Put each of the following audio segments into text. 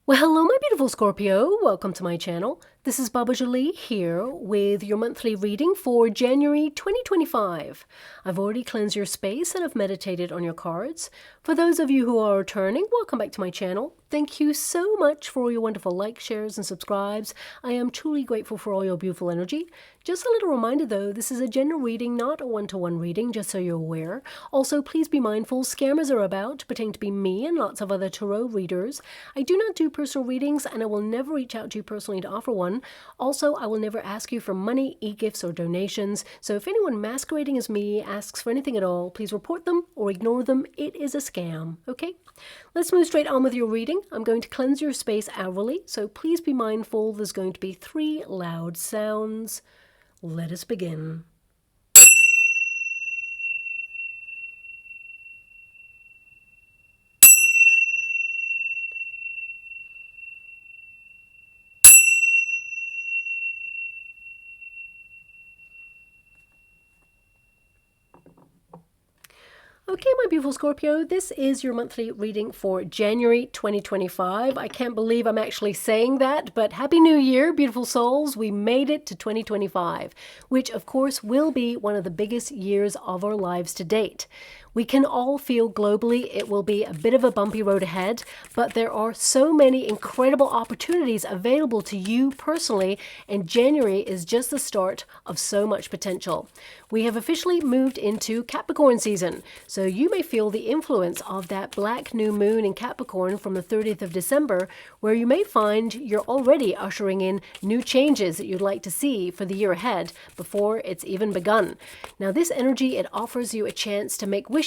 Well, hello, my beautiful Scorpio. Welcome to my channel. This is Baba Jolie here with your monthly reading for January 2025. I've already cleansed your space and have meditated on your cards. For those of you who are returning, welcome back to my channel. Thank you so much for all your wonderful likes, shares, and subscribes. I am truly grateful for all your beautiful energy. Just a little reminder though, this is a general reading, not a one-to-one reading, just so you're aware. Also, please be mindful, scammers are about, pretending to be me and lots of other tarot readers. I do not do personal readings and I will never reach out to you personally to offer one. Also, I will never ask you for money, e-gifts, or donations. So if anyone masquerading as me asks for anything at all, please report them or ignore them. It is a scam, okay? Let's move straight on with your reading. I'm going to cleanse your space hourly, so please be mindful. There's going to be 3 loud sounds. Let us begin. Okay, my beautiful Scorpio, this is your monthly reading for January 2025. I can't believe I'm actually saying that, but Happy New Year, beautiful souls. We made it to 2025, which of course will be one of the biggest years of our lives to date. We can all feel globally it will be a bit of a bumpy road ahead, but there are so many incredible opportunities available to you personally, and January is just the start of so much potential. We have officially moved into Capricorn season, so you may feel the influence of that black new moon in Capricorn from the 30th of December, where you may find you're already ushering in new changes that you'd like to see for the year ahead before it's even begun. Now this energy, it offers you a chance to make wishes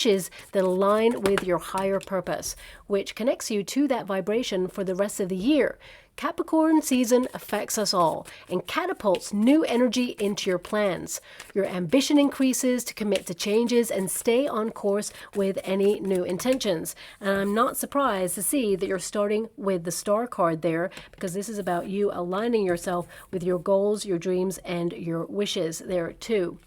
that align with your higher purpose, which connects you to that vibration for the rest of the year. Capricorn season affects us all and catapults new energy into your plans. Your ambition increases to commit to changes and stay on course with any new intentions. And I'm not surprised to see that you're starting with the Star card there, because this is about you aligning yourself with your goals, your dreams, and your wishes there too.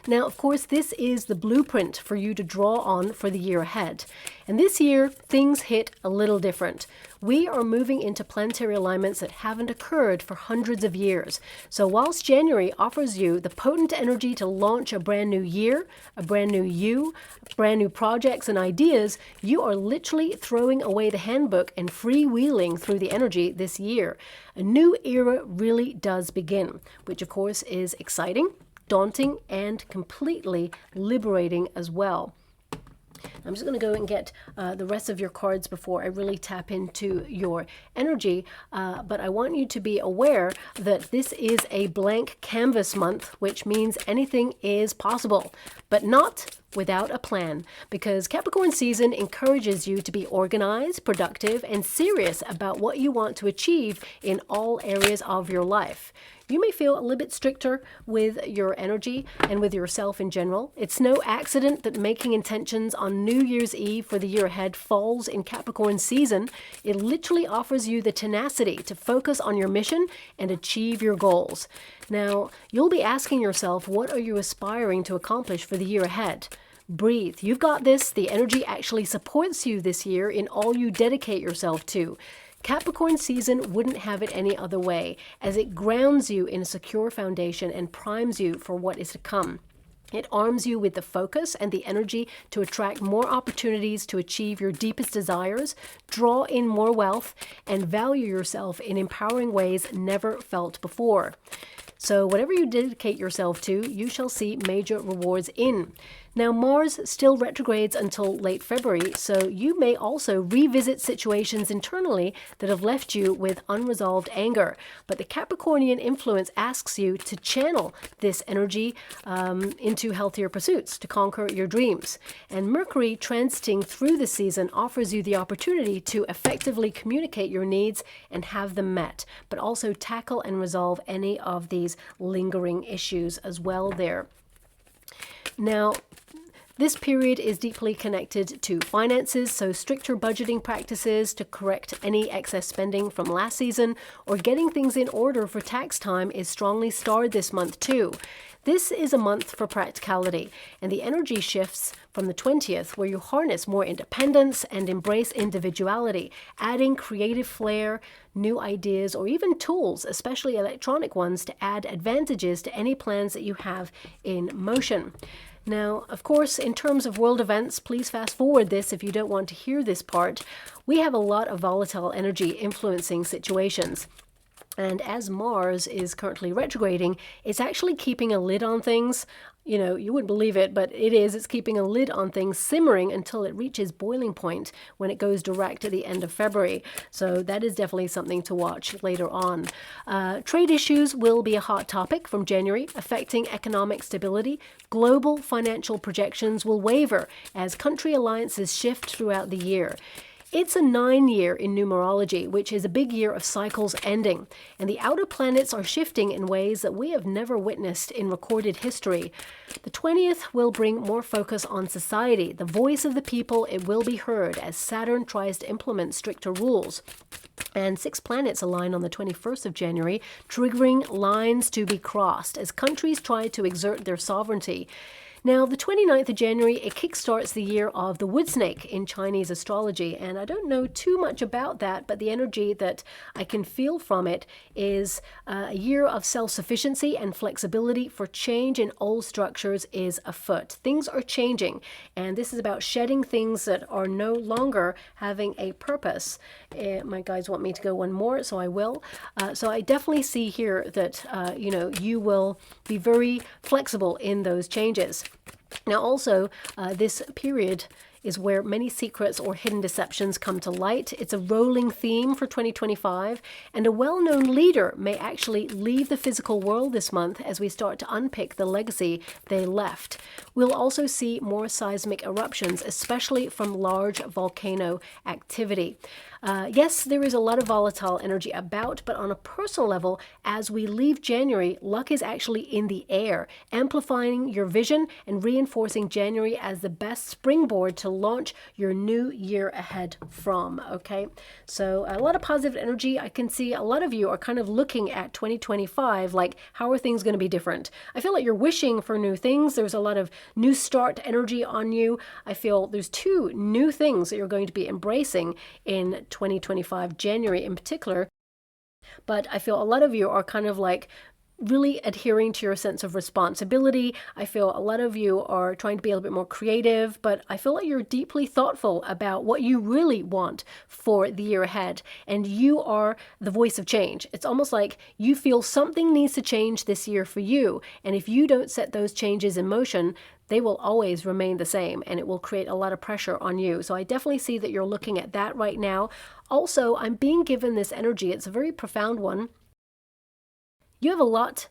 Now, of course, this is the blueprint for you to draw on for the year ahead. And this year, things hit a little different. We are moving into planetary alignments that haven't occurred for hundreds of years. So whilst January offers you the potent energy to launch a brand new year, a brand new you, brand new projects and ideas, you are literally throwing away the handbook and freewheeling through the energy this year. A new era really does begin, which of course is exciting, daunting, and completely liberating as well. I'm just going to go and get the rest of your cards before I really tap into your energy, but I want you to be aware that this is a blank canvas month, which means anything is possible, but not without a plan, because Capricorn season encourages you to be organized, productive, and serious about what you want to achieve in all areas of your life. You may feel a little bit stricter with your energy and with yourself in general. It's no accident that making intentions on New Year's Eve for the year ahead falls in Capricorn season. It literally offers you the tenacity to focus on your mission and achieve your goals. Now, you'll be asking yourself, what are you aspiring to accomplish for the year ahead? Breathe. You've got this. The energy actually supports you this year in all you dedicate yourself to. Capricorn season wouldn't have it any other way, as it grounds you in a secure foundation and primes you for what is to come. It arms you with the focus and the energy to attract more opportunities to achieve your deepest desires, draw in more wealth, and value yourself in empowering ways never felt before. So whatever you dedicate yourself to, you shall see major rewards in. Now, Mars still retrogrades until late February, so you may also revisit situations internally that have left you with unresolved anger. But the Capricornian influence asks you to channel this energy into healthier pursuits, to conquer your dreams. And Mercury transiting through the season offers you the opportunity to effectively communicate your needs and have them met, but also tackle and resolve any of these lingering issues as well there. Now, This period is deeply connected to finances, so stricter budgeting practices to correct any excess spending from last season, or getting things in order for tax time is strongly starred this month too. This is a month for practicality, and the energy shifts from the 20th, where you harness more independence and embrace individuality, adding creative flair, new ideas, or even tools, especially electronic ones, to add advantages to any plans that you have in motion. Now, of course, in terms of world events, please fast forward this if you don't want to hear this part. We have a lot of volatile energy influencing situations. And as Mars is currently retrograding, it's actually keeping a lid on things. You know, you wouldn't believe it, but it is. It's keeping a lid on things simmering until it reaches boiling point when it goes direct at the end of February. So that is definitely something to watch later on. Trade issues will be a hot topic from January, affecting economic stability. Global financial projections will waver as country alliances shift throughout the year. It's a 9-year in numerology, which is a big year of cycles ending, and the outer planets are shifting in ways that we have never witnessed in recorded history. The 20th will bring more focus on society, the voice of the people. It will be heard as Saturn tries to implement stricter rules. And 6 planets align on the 21st of January, triggering lines to be crossed as countries try to exert their sovereignty. Now, the 29th of January, it kickstarts the year of the wood snake in Chinese astrology, and I don't know too much about that, but the energy that I can feel from it is a year of self-sufficiency and flexibility for change in old structures is afoot. Things are changing, and this is about shedding things that are no longer having a purpose. My guys want me to go one more, so I will. So I definitely see here that, you will be very flexible in those changes. Now also, this period is where many secrets or hidden deceptions come to light. It's a rolling theme for 2025, and a well-known leader may actually leave the physical world this month as we start to unpick the legacy they left. We'll also see more seismic eruptions, especially from large volcano activity. Yes, there is a lot of volatile energy about, but on a personal level, as we leave January, luck is actually in the air, amplifying your vision and reinforcing January as the best springboard to launch your new year ahead from, okay? So a lot of positive energy. I can see a lot of you are kind of looking at 2025 like, how are things going to be different? I feel like you're wishing for new things. There's a lot of new start energy on you. I feel there's 2 new things that you're going to be embracing in 2025, January in particular. But I feel a lot of you are kind of like really adhering to your sense of responsibility. I feel a lot of you are trying to be a little bit more creative, but I feel like you're deeply thoughtful about what you really want for the year ahead, and you are the voice of change. It's almost like you feel something needs to change this year for you, and if you don't set those changes in motion, they will always remain the same, and it will create a lot of pressure on you. So I definitely see that you're looking at that right now. Also, I'm being given this energy. It's a very profound one. You have a lot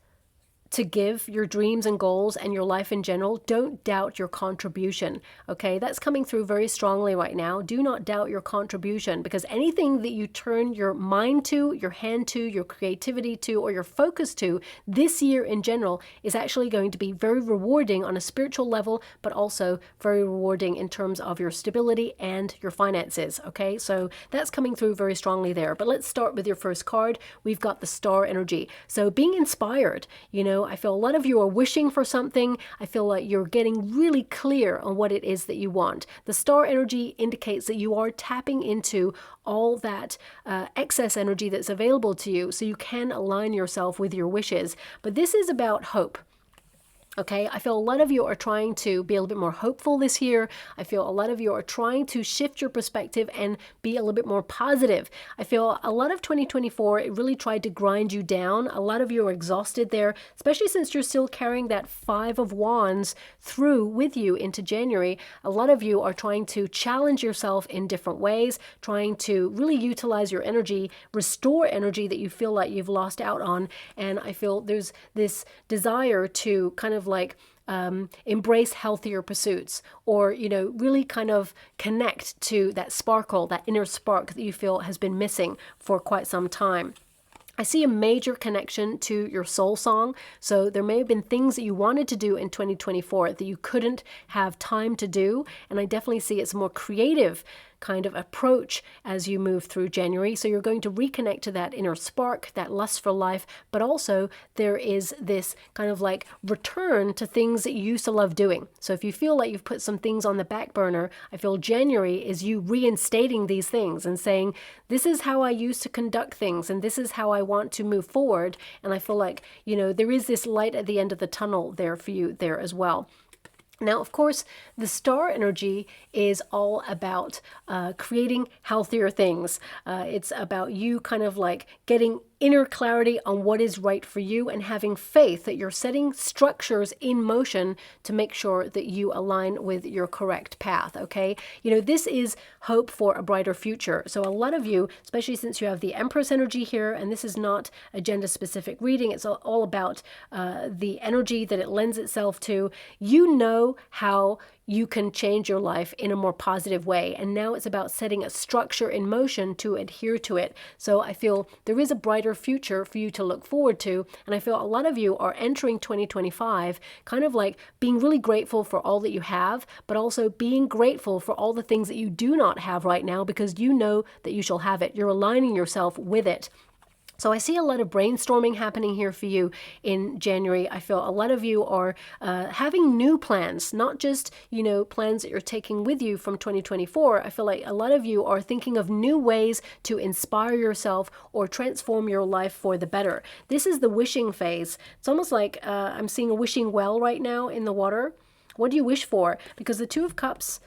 to give your dreams and goals and your life in general. Don't doubt your contribution, okay? That's coming through very strongly right now. Do not doubt your contribution, because anything that you turn your mind to, your hand to, your creativity to, or your focus to this year in general is actually going to be very rewarding on a spiritual level, but also very rewarding in terms of your stability and your finances, okay? So that's coming through very strongly there. But let's start with your first card. We've got the star energy. So being inspired, I feel a lot of you are wishing for something. I feel like you're getting really clear on what it is that you want. The star energy indicates that you are tapping into all that excess energy that's available to you, so you can align yourself with your wishes. But this is about hope. Okay, I feel a lot of you are trying to be a little bit more hopeful this year. I feel a lot of you are trying to shift your perspective and be a little bit more positive. I feel a lot of 2024, it really tried to grind you down. A lot of you are exhausted there, especially since you're still carrying that 5 of Wands through with you into January. A lot of you are trying to challenge yourself in different ways, trying to really utilize your energy, restore energy that you feel like you've lost out on. And I feel there's this desire to kind of like embrace healthier pursuits, or really kind of connect to that sparkle, that inner spark that you feel has been missing for quite some time. I see a major connection to your soul song. So there may have been things that you wanted to do in 2024 that you couldn't have time to do. And I definitely see it's a more creative kind of approach as you move through January. So you're going to reconnect to that inner spark, that lust for life, but also there is this kind of like return to things that you used to love doing. So if you feel like you've put some things on the back burner, I feel January is you reinstating these things and saying, this is how I used to conduct things and this is how I want to move forward. And I feel like, you know, there is this light at the end of the tunnel there for you there as well. Now, of course, the star energy is all about creating healthier things. It's about you kind of like getting inner clarity on what is right for you and having faith that you're setting structures in motion to make sure that you align with your correct path, okay? You know, this is hope for a brighter future. So a lot of you, especially since you have the Empress energy here, and this is not a gender-specific reading, it's all about the energy that it lends itself to. You know how you can change your life in a more positive way. And now it's about setting a structure in motion to adhere to it. So I feel there is a brighter future for you to look forward to. And I feel a lot of you are entering 2025 kind of like being really grateful for all that you have, but also being grateful for all the things that you do not have right now because you know that you shall have it. You're aligning yourself with it. So I see a lot of brainstorming happening here for you in January. I feel a lot of you are having new plans, not just, you know, plans that you're taking with you from 2024. I feel like a lot of you are thinking of new ways to inspire yourself or transform your life for the better. This is the wishing phase. It's almost like I'm seeing a wishing well right now in the water. What do you wish for? Because the Two of Cups,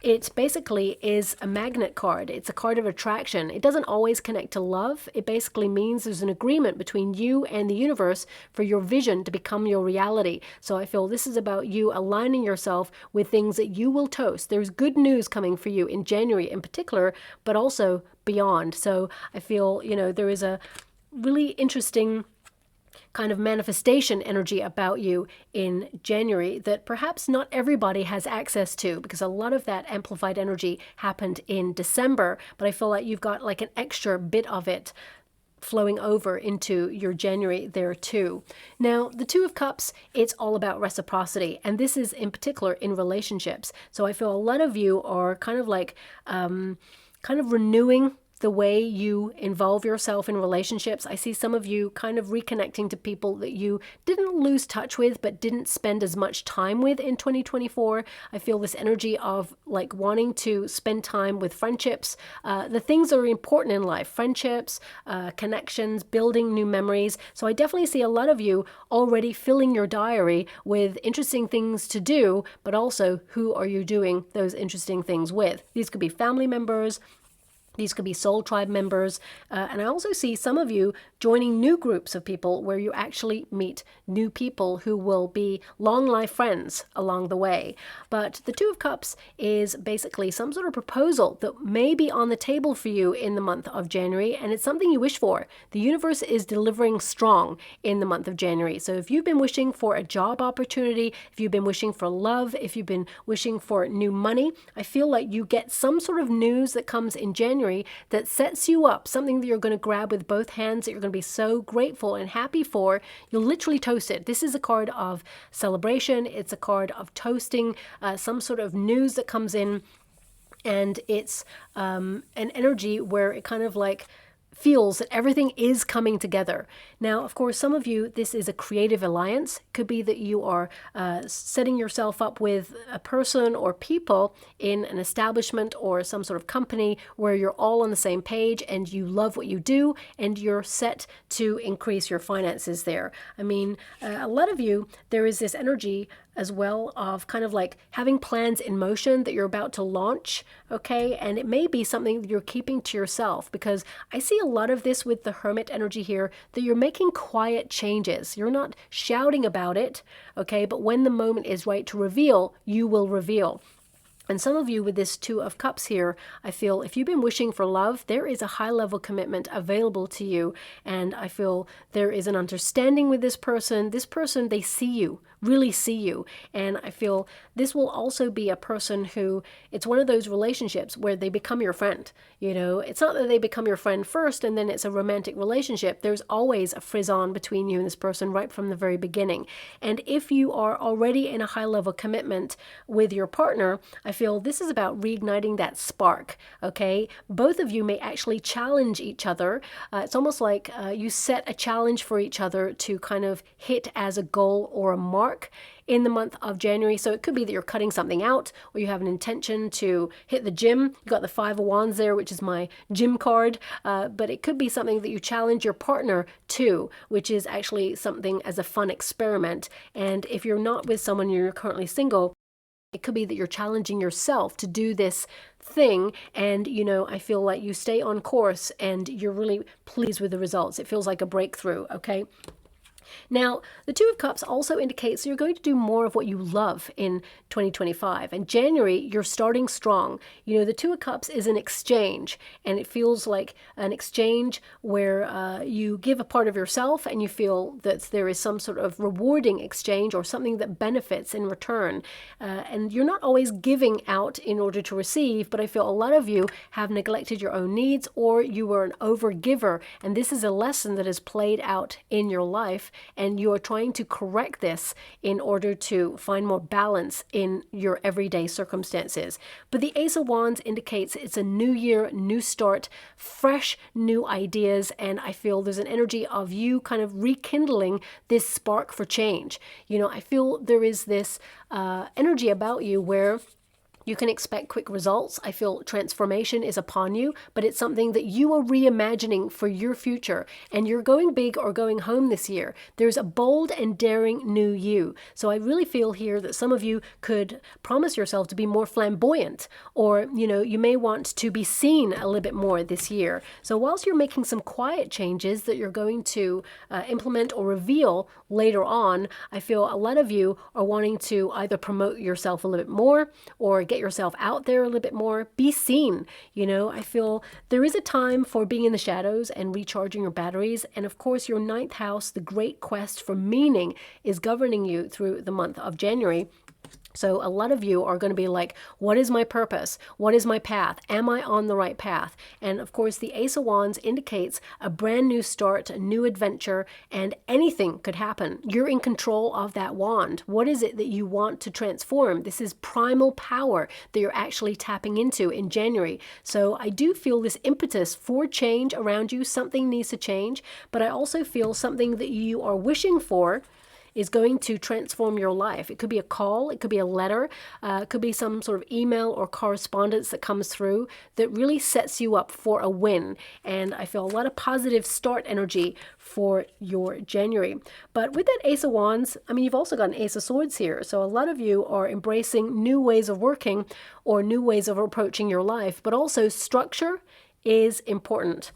it basically is a magnet card. It's a card of attraction. It doesn't always connect to love. It basically means there's an agreement between you and the universe for your vision to become your reality. So I feel this is about you aligning yourself with things that you will toast. There's good news coming for you in January in particular, but also beyond. So I feel, you know, there is a really interesting kind of manifestation energy about you in January that perhaps not everybody has access to, because a lot of that amplified energy happened in December, but I feel like you've got like an extra bit of it flowing over into your January there too. Now, the Two of Cups, it's all about reciprocity, and this is in particular in relationships. So I feel a lot of you are kind of like kind of renewing the way you involve yourself in relationships. I see some of you kind of reconnecting to people that you didn't lose touch with, but didn't spend as much time with in 2024. I feel this energy of like wanting to spend time with friendships, the things that are important in life, friendships, connections, building new memories. So I definitely see a lot of you already filling your diary with interesting things to do, but also who are you doing those interesting things with? These could be family members, these could be soul tribe members. And I also see some of you joining new groups of people where you actually meet new people who will be long life friends along the way. But the Two of Cups is basically some sort of proposal that may be on the table for you in the month of January, and it's something you wish for. The universe is delivering strong in the month of January. So if you've been wishing for a job opportunity, if you've been wishing for love, if you've been wishing for new money, I feel like you get some sort of news that comes in January that sets you up, something that you're going to grab with both hands, that you're going to be so grateful and happy for. You'll literally toast it. This is a card of celebration. It's a card of toasting some sort of news that comes in, and it's an energy where it kind of like feels that everything is coming together. Now, of course, some of you, this is a creative alliance. It could be that you are setting yourself up with a person or people in an establishment or some sort of company where you're all on the same page and you love what you do and you're set to increase your finances there. I mean, a lot of you, there is this energy as well of kind of like having plans in motion that you're about to launch, okay? And it may be something that you're keeping to yourself, because I see a lot of this with the Hermit energy here, that you're making quiet changes. You're not shouting about it, okay? But when the moment is right to reveal, you will reveal. And some of you with this Two of Cups here, I feel if you've been wishing for love, there is a high level commitment available to you. And I feel there is an understanding with this person. This person, they see you, really see you. And I feel this will also be a person who, it's one of those relationships where they become your friend. You know, it's not that they become your friend first and then it's a romantic relationship. There's always a frisson between you and this person right from the very beginning. And if you are already in a high level commitment with your partner, I feel this is about reigniting that spark, okay? Both of you may actually challenge each other. It's almost like you set a challenge for each other to kind of hit as a goal or a mark in the month of January. So it could be that you're cutting something out, or you have an intention to hit the gym. You've got the Five of Wands there, which is my gym card. But it could be something that you challenge your partner to, which is actually something as a fun experiment. And if you're not with someone, you're currently single, it could be that you're challenging yourself to do this thing, and you know, I feel like you stay on course and you're really pleased with the results. It feels like a breakthrough, okay? Now, the Two of Cups also indicates you're going to do more of what you love in 2025. And January, you're starting strong. You know, the Two of Cups is an exchange, and it feels like an exchange where you give a part of yourself and you feel that there is some sort of rewarding exchange or something that benefits in return. And you're not always giving out in order to receive, but I feel a lot of you have neglected your own needs, or you were an overgiver. And this is a lesson that is played out in your life, and you are trying to correct this in order to find more balance in your everyday circumstances. But the Ace of Wands indicates it's a new year, new start, fresh new ideas, and I feel there's an energy of you kind of rekindling this spark for change. You know, I feel there is this energy about you where you can expect quick results. I feel transformation is upon you, but it's something that you are reimagining for your future, and you're going big or going home this year. There's a bold and daring new you. So I really feel here that some of you could promise yourself to be more flamboyant, or, you know, you may want to be seen a little bit more this year. So whilst you're making some quiet changes that you're going to implement or reveal later on, I feel a lot of you are wanting to either promote yourself a little bit more or get yourself out there a little bit more, be seen. You know, I feel there is a time for being in the shadows and recharging your batteries. And of course, your ninth house, the great quest for meaning, is governing you through the month of January. So a lot of you are going to be like, what is my purpose? What is my path? Am I on the right path? And of course, the Ace of Wands indicates a brand new start, a new adventure, and anything could happen. You're in control of that wand. What is it that you want to transform? This is primal power that you're actually tapping into in January. So I do feel this impetus for change around you. Something needs to change, but I also feel something that you are wishing for is going to transform your life. It could be a call, it could be a letter, it could be some sort of email or correspondence that comes through that really sets you up for a win. And I feel a lot of positive start energy for your January. But with that Ace of Wands, I mean, you've also got an Ace of Swords here. So a lot of you are embracing new ways of working or new ways of approaching your life, but also structure is important.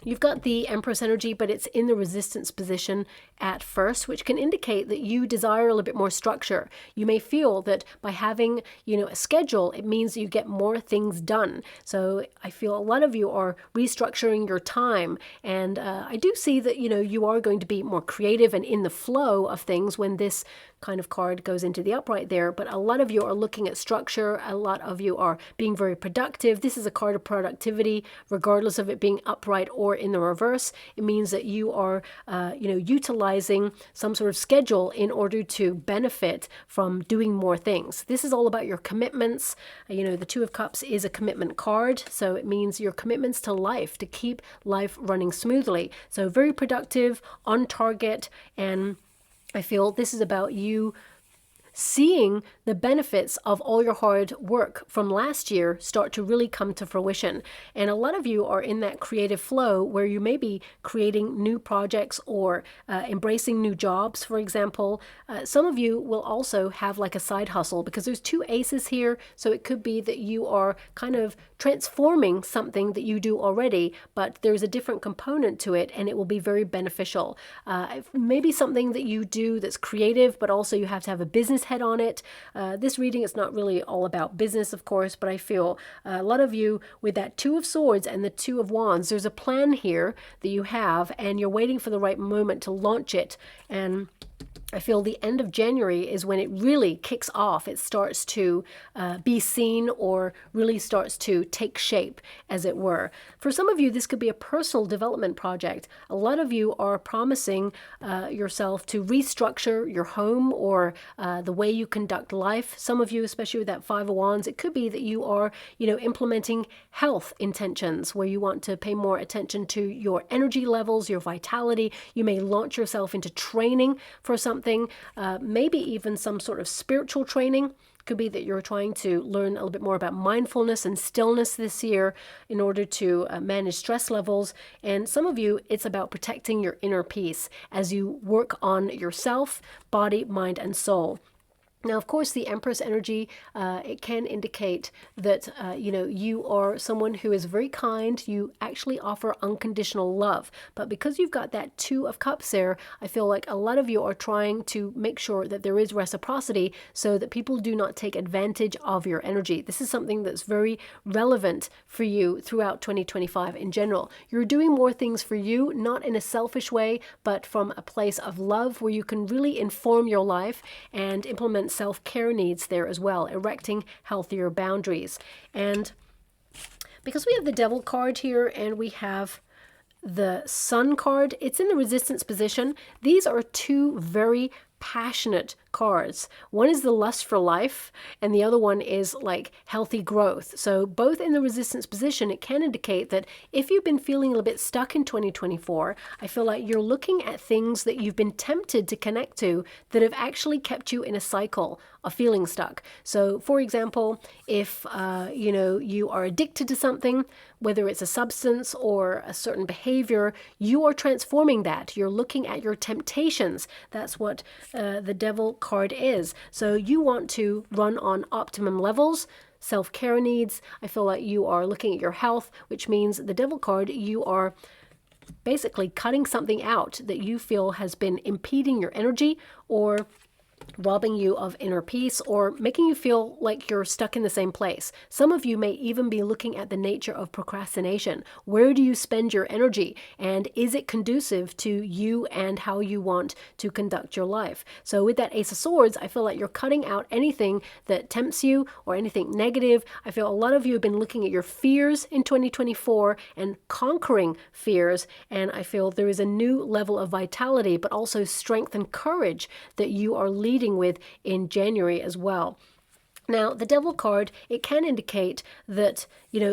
You've got the Empress energy, but it's in the resistance position at first, which can indicate that you desire a little bit more structure. You may feel that by having, you know, a schedule, it means you get more things done. So I feel a lot of you are restructuring your time. And I do see that, you know, you are going to be more creative and in the flow of things when this kind of card goes into the upright there. But a lot of you are looking at structure. A lot of you are being very productive. This is a card of productivity, regardless of it being upright or in the reverse. It means that you are, utilizing some sort of schedule in order to benefit from doing more things. This is all about your commitments. The Two of Cups is a commitment card. So it means your commitments to life, to keep life running smoothly. So very productive, on target, and I feel this is about you seeing the benefits of all your hard work from last year start to really come to fruition. And a lot of you are in that creative flow where you may be creating new projects or embracing new jobs, for example. Some of you will also have like a side hustle because there's two aces here. So it could be that you are kind of transforming something that you do already, but there's a different component to it and it will be very beneficial. Maybe something that you do that's creative, but also you have to have a business business head on it. This reading is not really all about business, of course, but I feel a lot of you with that Two of Swords and the Two of Wands, there's a plan here that you have, and you're waiting for the right moment to launch it. And I feel the end of January is when it really kicks off. It starts to be seen, or really starts to take shape, as it were. For some of you, this could be a personal development project. A lot of you are promising yourself to restructure your home, or the way you conduct life. Some of you, especially with that Five of Wands, it could be that you are, implementing health intentions where you want to pay more attention to your energy levels, your vitality. You may launch yourself into training for something, maybe even some sort of spiritual training. Could be that you're trying to learn a little bit more about mindfulness and stillness this year in order to manage stress levels. And some of you, it's about protecting your inner peace as you work on yourself, body, mind, and soul. Now, of course, the Empress energy, it can indicate that, you are someone who is very kind. You actually offer unconditional love. But because you've got that Two of Cups there, I feel like a lot of you are trying to make sure that there is reciprocity so that people do not take advantage of your energy. This is something that's very relevant for you throughout 2025 in general. You're doing more things for you, not in a selfish way, but from a place of love where you can really inform your life and implement self-care needs there as well, erecting healthier boundaries. And because we have the Devil card here and we have the Sun card, it's in the resistance position. These are two very passionate cards. One is the lust for life, and the other one is like healthy growth. So both in the resistance position, it can indicate that if you've been feeling a little bit stuck in 2024, I feel like you're looking at things that you've been tempted to connect to that have actually kept you in a cycle of feeling stuck. So for example, if you are addicted to something, whether it's a substance or a certain behavior, you are transforming that. You're looking at your temptations. That's what the Devil card is. So you want to run on optimum levels, self-care needs. I feel like you are looking at your health, which means the Devil card, you are basically cutting something out that you feel has been impeding your energy, or robbing you of inner peace, or making you feel like you're stuck in the same place. Some of you may even be looking at the nature of procrastination. Where do you spend your energy? And is it conducive to you and how you want to conduct your life? So with that Ace of Swords, I feel like you're cutting out anything that tempts you or anything negative. I feel a lot of you have been looking at your fears in 2024 and conquering fears. And I feel there is a new level of vitality, but also strength and courage that you are leading with in January as well. Now, the Devil card, it can indicate that,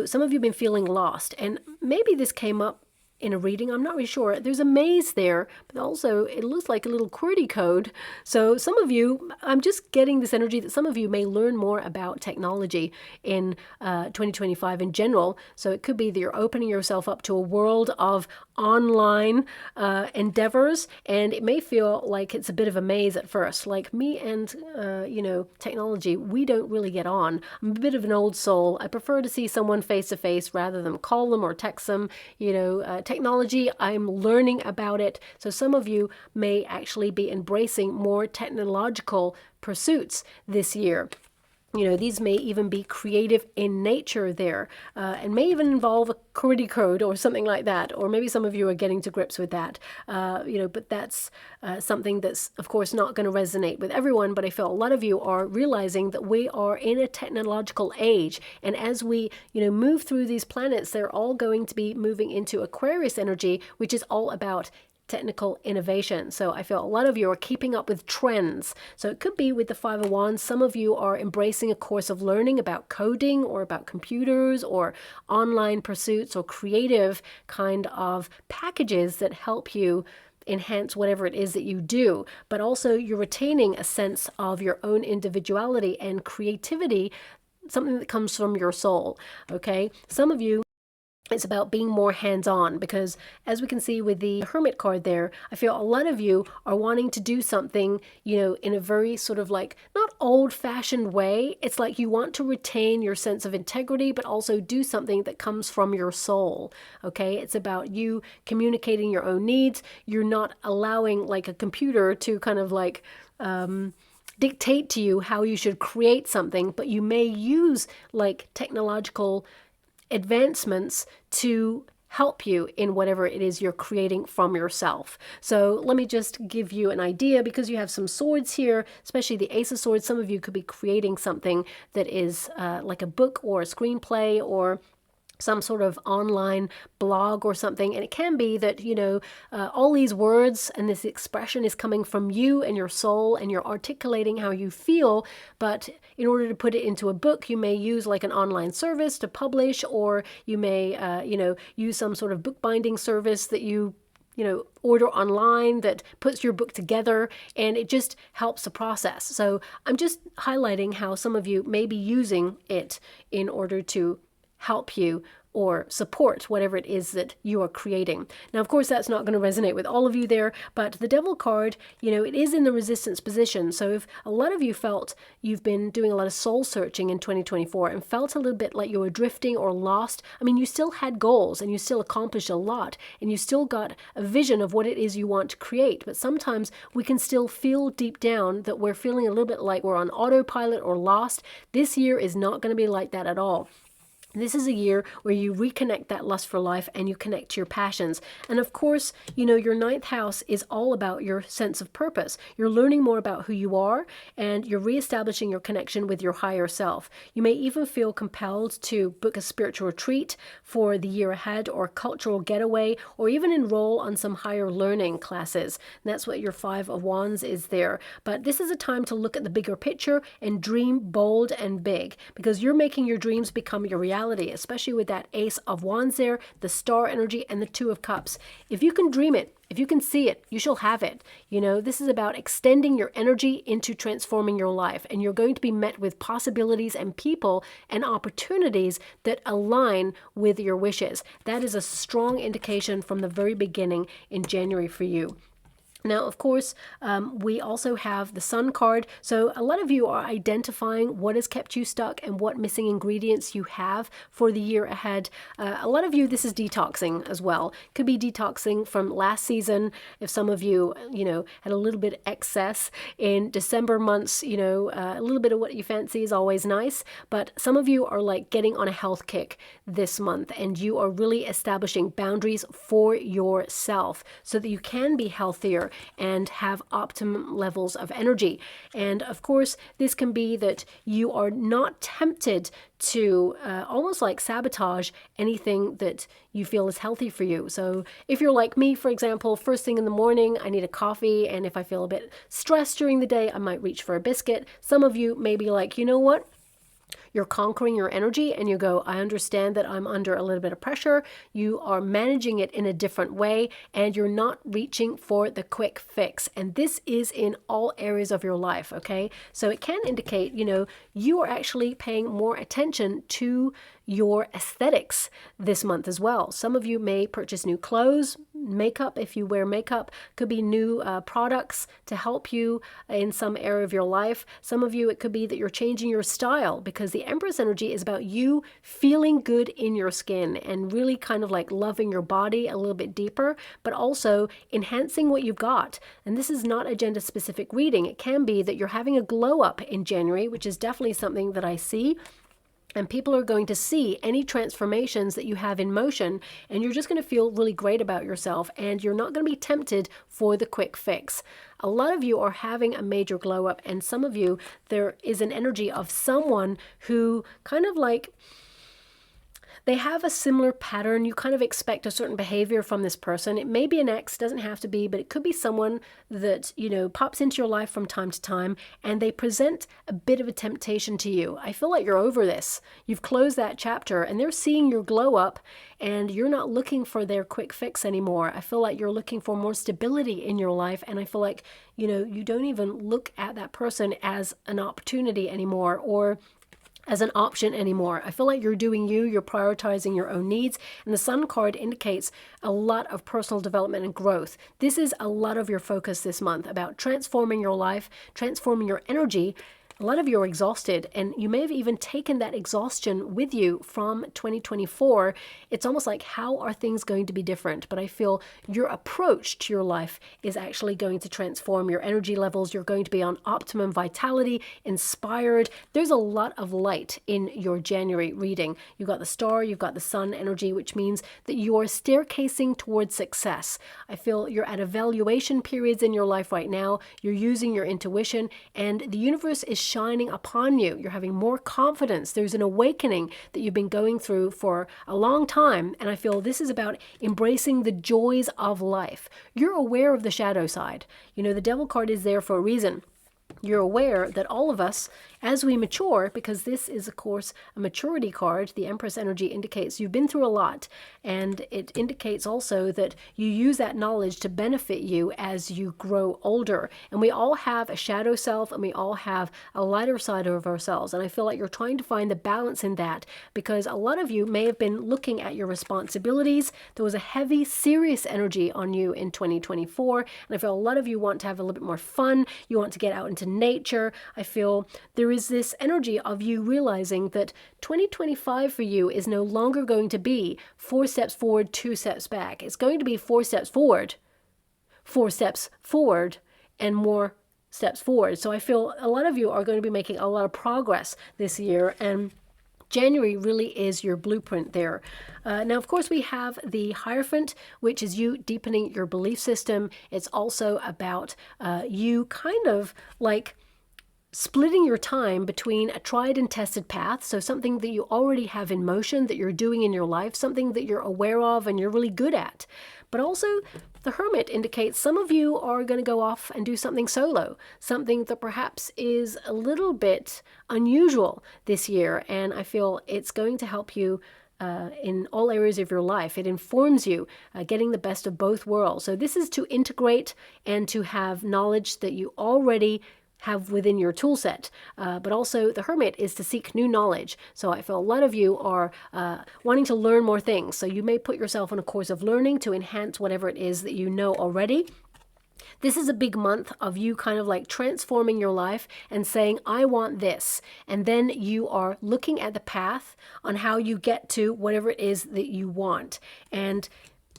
some of you have been feeling lost, and maybe this came up in a reading, I'm not really sure. There's a maze there, but also it looks like a little QWERTY code. So some of you, I'm just getting this energy that some of you may learn more about technology in 2025 in general. So it could be that you're opening yourself up to a world of online endeavors, and it may feel like it's a bit of a maze at first. Like me and, technology, we don't really get on. I'm a bit of an old soul. I prefer to see someone face to face rather than call them or text them, technology, I'm learning about it. So some of you may actually be embracing more technological pursuits this year. These may even be creative in nature there, and may even involve a QWERTY code or something like that. Or maybe some of you are getting to grips with that, but that's something that's, of course, not going to resonate with everyone. But I feel a lot of you are realizing that we are in a technological age. And as we, move through these planets, they're all going to be moving into Aquarius energy, which is all about technical innovation. So I feel a lot of you are keeping up with trends. So it could be with the Five of Wands, some of you are embracing a course of learning about coding or about computers or online pursuits or creative kind of packages that help you enhance whatever it is that you do. But also you're retaining a sense of your own individuality and creativity, something that comes from your soul. Okay? Some of you, it's about being more hands-on, because as we can see with the Hermit card there, I feel a lot of you are wanting to do something, in a very sort of like not old-fashioned way. It's like you want to retain your sense of integrity, but also do something that comes from your soul. Okay, it's about you communicating your own needs. You're not allowing like a computer to kind of like dictate to you how you should create something, but you may use like technological advancements to help you in whatever it is you're creating from yourself. So let me just give you an idea, because you have some swords here, especially the Ace of Swords. Some of you could be creating something that is like a book or a screenplay or some sort of online blog or something. And it can be that, all these words and this expression is coming from you and your soul, and you're articulating how you feel. But in order to put it into a book, you may use like an online service to publish, or you may, use some sort of bookbinding service that you order online that puts your book together, and it just helps the process. So I'm just highlighting how some of you may be using it in order to help you or support whatever it is that you are creating. Now, of course, that's not going to resonate with all of you there, but the Devil card, it is in the resistance position. So if a lot of you felt you've been doing a lot of soul searching in 2024 and felt a little bit like you were drifting or lost, you still had goals and you still accomplished a lot and you still got a vision of what it is you want to create. But sometimes we can still feel deep down that we're feeling a little bit like we're on autopilot or lost. This year is not going to be like that at all. This is a year where you reconnect that lust for life and you connect to your passions. And of course, your ninth house is all about your sense of purpose. You're learning more about who you are, and you're reestablishing your connection with your higher self. You may even feel compelled to book a spiritual retreat for the year ahead, or a cultural getaway, or even enroll on some higher learning classes. And that's what your Five of Wands is there. But this is a time to look at the bigger picture and dream bold and big, because you're making your dreams become your reality, especially with that Ace of Wands there, the Star energy, and the Two of Cups. If you can dream it, if you can see it, you shall have it. This is about extending your energy into transforming your life, and you're going to be met with possibilities and people and opportunities that align with your wishes. That is a strong indication from the very beginning in January for you. Now, of course, we also have the Sun card. So a lot of you are identifying what has kept you stuck and what missing ingredients you have for the year ahead. A lot of you, this is detoxing as well. Could be detoxing from last season. If some of you, had a little bit excess in December months, a little bit of what you fancy is always nice. But some of you are like getting on a health kick this month, and you are really establishing boundaries for yourself so that you can be healthier and have optimum levels of energy. And of course, this can be that you are not tempted to almost like sabotage anything that you feel is healthy for you. So if you're like me, for example, first thing in the morning, I need a coffee, and if I feel a bit stressed during the day, I might reach for a biscuit. Some of you may be like, you know what? You're conquering your energy and you go, I understand that I'm under a little bit of pressure. You are managing it in a different way, and you're not reaching for the quick fix. And this is in all areas of your life, okay? So it can indicate, you are actually paying more attention to your aesthetics this month as well. Some of you may purchase new clothes, makeup, if you wear makeup, could be new products to help you in some area of your life. Some of you, it could be that you're changing your style, because the Empress energy is about you feeling good in your skin and really kind of like loving your body a little bit deeper, but also enhancing what you've got. And this is not a gender specific reading. It can be that you're having a glow up in January, which is definitely something that I see. And people are going to see any transformations that you have in motion, and you're just going to feel really great about yourself, and you're not going to be tempted for the quick fix. A lot of you are having a major glow up, and some of you, there is an energy of someone who kind of like, they have a similar pattern. You kind of expect a certain behavior from this person. It may be an ex, doesn't have to be, but it could be someone that, pops into your life from time to time, and they present a bit of a temptation to you. I feel like you're over this. You've closed that chapter, and they're seeing your glow up, and you're not looking for their quick fix anymore. I feel like you're looking for more stability in your life, and I feel like, you don't even look at that person as an opportunity anymore, or as an option anymore. I feel like you're doing you're prioritizing your own needs, and the Sun card indicates a lot of personal development and growth. This is a lot of your focus this month, about transforming your life, transforming your energy, A lot of you are exhausted, and you may have even taken that exhaustion with you from 2024. It's almost like, how are things going to be different? But I feel your approach to your life is actually going to transform your energy levels. You're going to be on optimum vitality, inspired. There's a lot of light in your January reading. You've got the star, you've got the sun energy, which means that you're staircasing towards success. I feel you're at evaluation periods in your life right now. You're using your intuition, and the universe is shining upon you. You're having more confidence. There's an awakening that you've been going through for a long time, and I feel this is about embracing the joys of life. You're aware of the shadow side. You know, the Devil card is there for a reason. You're aware that all of us, as we mature, because this is, of course, a maturity card, the Empress energy indicates you've been through a lot, and it indicates also that you use that knowledge to benefit you as you grow older. And we all have a shadow self, and we all have a lighter side of ourselves. And I feel like you're trying to find the balance in that, because a lot of you may have been looking at your responsibilities. There was a heavy, serious energy on you in 2024, and I feel a lot of you want to have a little bit more fun. You want to get out into nature. I feel there is this energy of you realizing that 2025 for you is no longer going to be 4 steps forward, 2 steps back. It's going to be 4 steps forward, 4 steps forward, and more steps forward. So I feel a lot of you are going to be making a lot of progress this year, and January really is your blueprint there. Now, of course, we have the Hierophant, which is you deepening your belief system. It's also about you kind of like splitting your time between a tried and tested path, so something that you already have in motion, that you're doing in your life, something that you're aware of and you're really good at. But also, the Hermit indicates some of you are going to go off and do something solo, something that perhaps is a little bit unusual this year, and I feel it's going to help you in all areas of your life. It informs you, getting the best of both worlds. So this is to integrate and to have knowledge that you already have within your tool set, but also the Hermit is to seek new knowledge. So I feel a lot of you are wanting to learn more things. So you may put yourself on a course of learning to enhance whatever it is that you know already. This is a big month of you kind of like transforming your life and saying, I want this. And then you are looking at the path on how you get to whatever it is that you want. And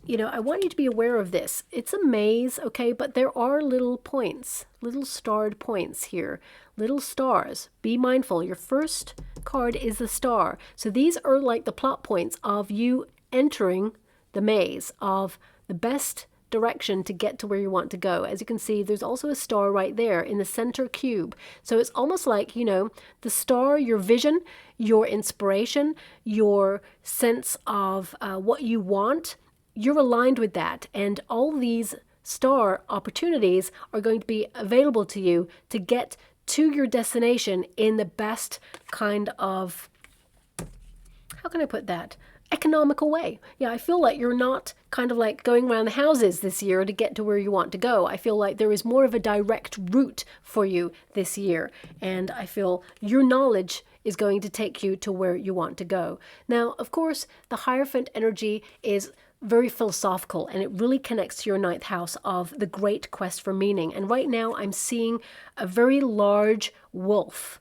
you know, I want you to be aware of this. It's a maze, okay, but there are little points, little starred points here, little stars. Be mindful. Your first card is the star. So these are like the plot points of you entering the maze of the best direction to get to where you want to go. As you can see, there's also a star right there in the center cube. So it's almost like, you know, the star, your vision, your inspiration, your sense of what you want, you're aligned with that, and all these star opportunities are going to be available to you to get to your destination in the best kind of, how can I put that, economical way. Yeah, I feel like you're not kind of like going around the houses this year to get to where you want to go. I feel like there is more of a direct route for you this year, and I feel your knowledge is going to take you to where you want to go. Now, of course, the Hierophant energy is very philosophical, and it really connects to your 9th house of the great quest for meaning. And right now I'm seeing a very large wolf,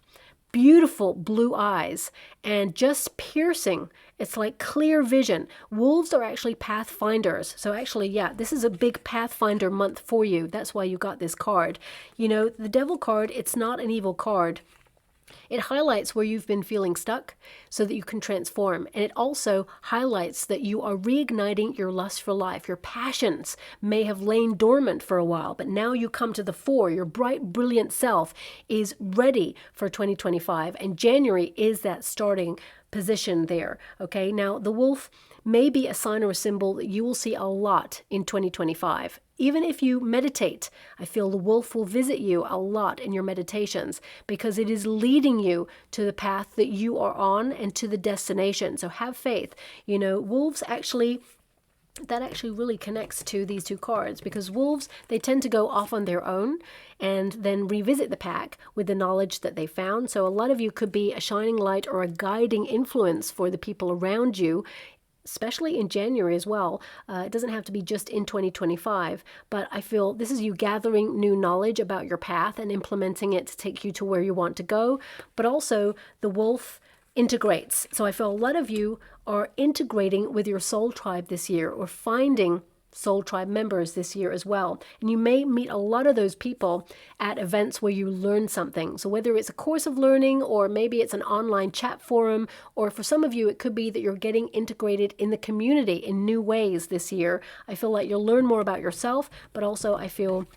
beautiful blue eyes, and just piercing. It's like clear vision. Wolves are actually pathfinders. So actually, yeah, this is a big pathfinder month for you. That's why you got this card. You know, the Devil card, it's not an evil card. It highlights where you've been feeling stuck so that you can transform. And it also highlights that you are reigniting your lust for life. Your passions may have lain dormant for a while, but now you come to the fore. Your bright, brilliant self is ready for 2025. And January is that starting position there. Okay, now the wolf may be a sign or a symbol that you will see a lot in 2025. Even if you meditate, I feel the wolf will visit you a lot in your meditations because it is leading you to the path that you are on and to the destination. So have faith. You know, wolves actually, that actually really connects to these two cards, because wolves, they tend to go off on their own and then revisit the pack with the knowledge that they found. So a lot of you could be a shining light or a guiding influence for the people around you, especially in January as well. It doesn't have to be just in 2025, but I feel this is you gathering new knowledge about your path and implementing it to take you to where you want to go. But also the wolf integrates. So I feel a lot of you are integrating with your soul tribe this year, or finding soul tribe members this year as well. And you may meet a lot of those people at events where you learn something. So whether it's a course of learning, or maybe it's an online chat forum, or for some of you it could be that you're getting integrated in the community in new ways this year. I feel like you'll learn more about yourself, but also I feel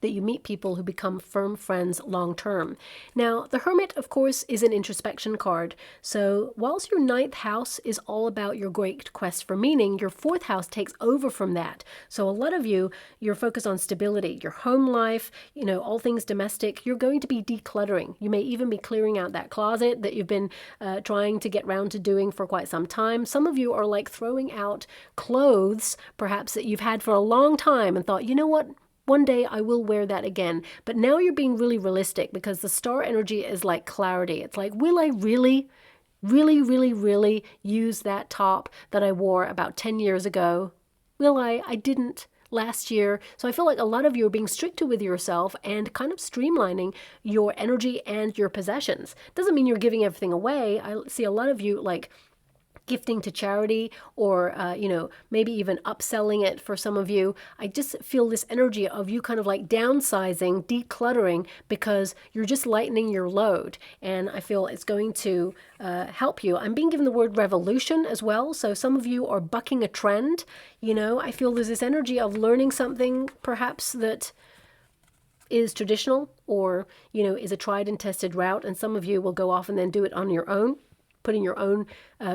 that you meet people who become firm friends long term. Now, the Hermit, of course, is an introspection card. So whilst your 9th house is all about your great quest for meaning, your 4th house takes over from that. So a lot of you, you're focused on stability, your home life, all things domestic. You're going to be decluttering. You may even be clearing out that closet that you've been trying to get around to doing for quite some time. Some of you are like throwing out clothes, perhaps that you've had for a long time and thought, you know what? One day I will wear that again. But now you're being really realistic, because the star energy is like clarity. It's like, will I really use that top that I wore about 10 years ago? Will I? I didn't last year. So I feel like a lot of you are being stricter with yourself and kind of streamlining your energy and your possessions. Doesn't mean you're giving everything away. I see a lot of you like gifting to charity, or, maybe even upselling it for some of you. I just feel this energy of you kind of like downsizing, decluttering, because you're just lightening your load. And I feel it's going to help you. I'm being given the word revolution as well. So some of you are bucking a trend. I feel there's this energy of learning something perhaps that is traditional, or, is a tried and tested route. And some of you will go off and then do it on your own, putting your own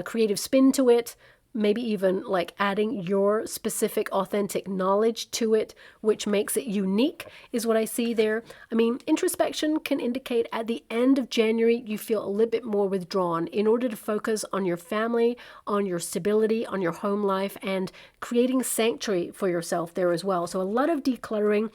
creative spin to it, maybe even like adding your specific authentic knowledge to it, which makes it unique, is what I see there. I mean, introspection can indicate at the end of January, you feel a little bit more withdrawn in order to focus on your family, on your stability, on your home life, and creating sanctuary for yourself there as well. So a lot of decluttering.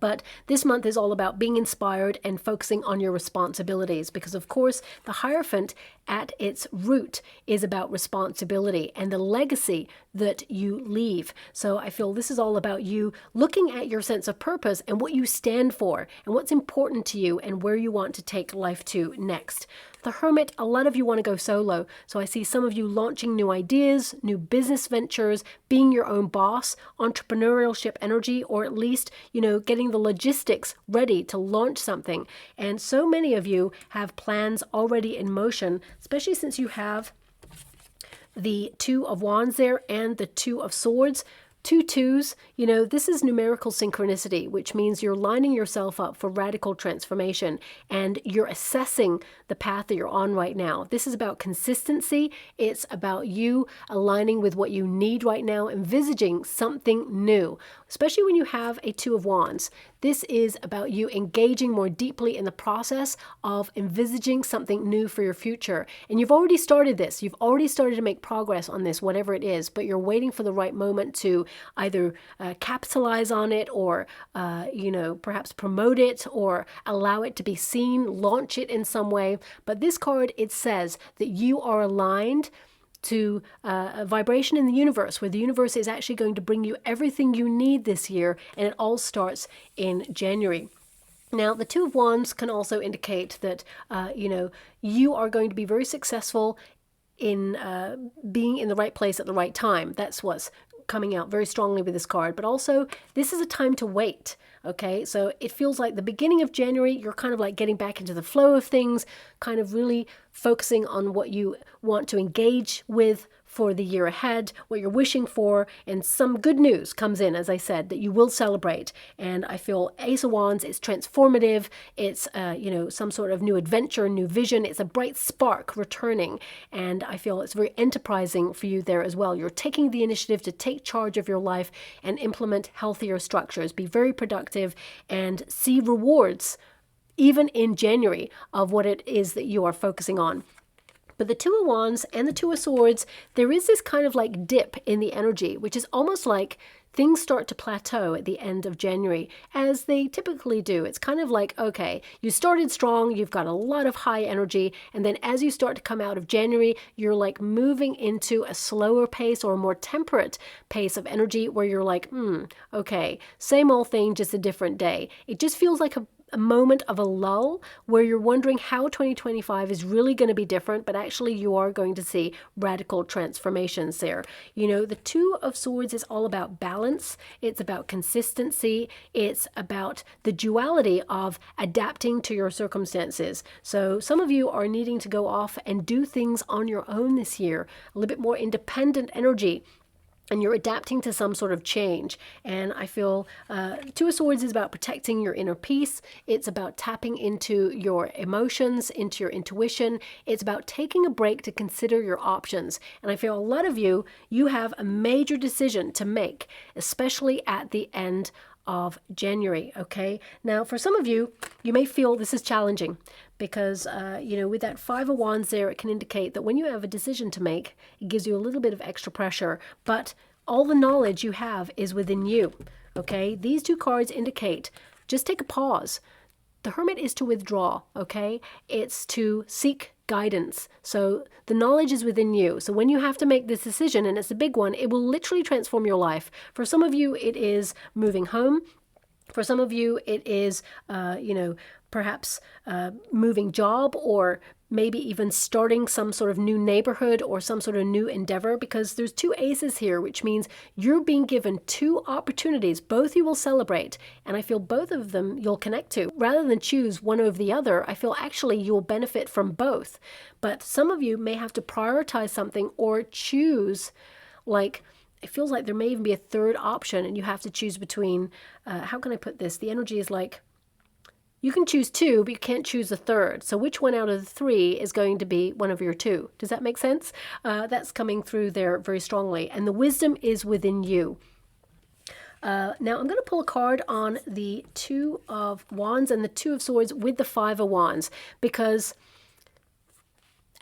But this month is all about being inspired and focusing on your responsibilities, because of course the Hierophant at its root is about responsibility and the legacy that you leave. So I feel this is all about you looking at your sense of purpose and what you stand for and what's important to you and where you want to take life to next. The Hermit, a lot of you want to go solo. So I see some of you launching new ideas, new business ventures, being your own boss, entrepreneurship energy, or at least, getting the logistics ready to launch something. And so many of you have plans already in motion, especially since you have the 2 of Wands there and the 2 of Swords. 2 twos, this is numerical synchronicity, which means you're lining yourself up for radical transformation, and you're assessing the path that you're on right now. This is about consistency. It's about you aligning with what you need right now, envisaging something new, especially when you have a 2 of Wands. This is about you engaging more deeply in the process of envisaging something new for your future. And you've already started this. You've already started to make progress on this, whatever it is, but you're waiting for the right moment to either capitalize on it, or, perhaps promote it, or allow it to be seen, launch it in some way. But this card, it says that you are aligned to a vibration in the universe, where the universe is actually going to bring you everything you need this year, and it all starts in January. Now, the 2 of Wands can also indicate that, you are going to be very successful in being in the right place at the right time. That's what's coming out very strongly with this card. But also, this is a time to wait. Okay, so it feels like the beginning of January, you're kind of like getting back into the flow of things, kind of really focusing on what you want to engage with for the year ahead, what you're wishing for, and some good news comes in, as I said, that you will celebrate. And I feel Ace of Wands is transformative. It's, some sort of new adventure, new vision. It's a bright spark returning. And I feel it's very enterprising for you there as well. You're taking the initiative to take charge of your life and implement healthier structures. Be very productive and see rewards, even in January, of what it is that you are focusing on. But the 2 of Wands and the 2 of Swords, there is this kind of like dip in the energy, which is almost like things start to plateau at the end of January, as they typically do. It's kind of like, okay, you started strong, you've got a lot of high energy, and then as you start to come out of January, you're like moving into a slower pace or a more temperate pace of energy where you're like, okay, same old thing, just a different day. It just feels like a moment of a lull where you're wondering how 2025 is really going to be different, but actually you are going to see radical transformations there. You know, the Two of Swords is all about balance. It's about consistency. It's about the duality of adapting to your circumstances. So some of you are needing to go off and do things on your own this year, a little bit more independent energy, and you're adapting to some sort of change. And I feel Two of Swords is about protecting your inner peace. It's about tapping into your emotions, into your intuition. It's about taking a break to consider your options. And I feel a lot of you have a major decision to make, especially at the end of January, okay? Now, for some of you, you may feel this is challenging because, with that Five of Wands there, it can indicate that when you have a decision to make, it gives you a little bit of extra pressure, but all the knowledge you have is within you, okay? These two cards indicate just take a pause. The Hermit is to withdraw, okay? It's to seek guidance. So the knowledge is within you. So when you have to make this decision, and it's a big one, it will literally transform your life. For some of you, it is moving home. For some of you, it is, perhaps moving job, or maybe even starting some sort of new neighborhood or some sort of new endeavor, because there's two aces here, which means you're being given two opportunities. Both you will celebrate, and I feel both of them you'll connect to. Rather than choose one over the other, I feel actually you'll benefit from both. But some of you may have to prioritize something or choose, like, it feels like there may even be a third option, and you have to choose between, how can I put this? The energy is like, you can choose two, but you can't choose a third. So which one out of the three is going to be one of your two? Does that make sense? That's coming through there very strongly. And the wisdom is within you. Now I'm going to pull a card on the Two of Wands and the Two of Swords with the Five of Wands, because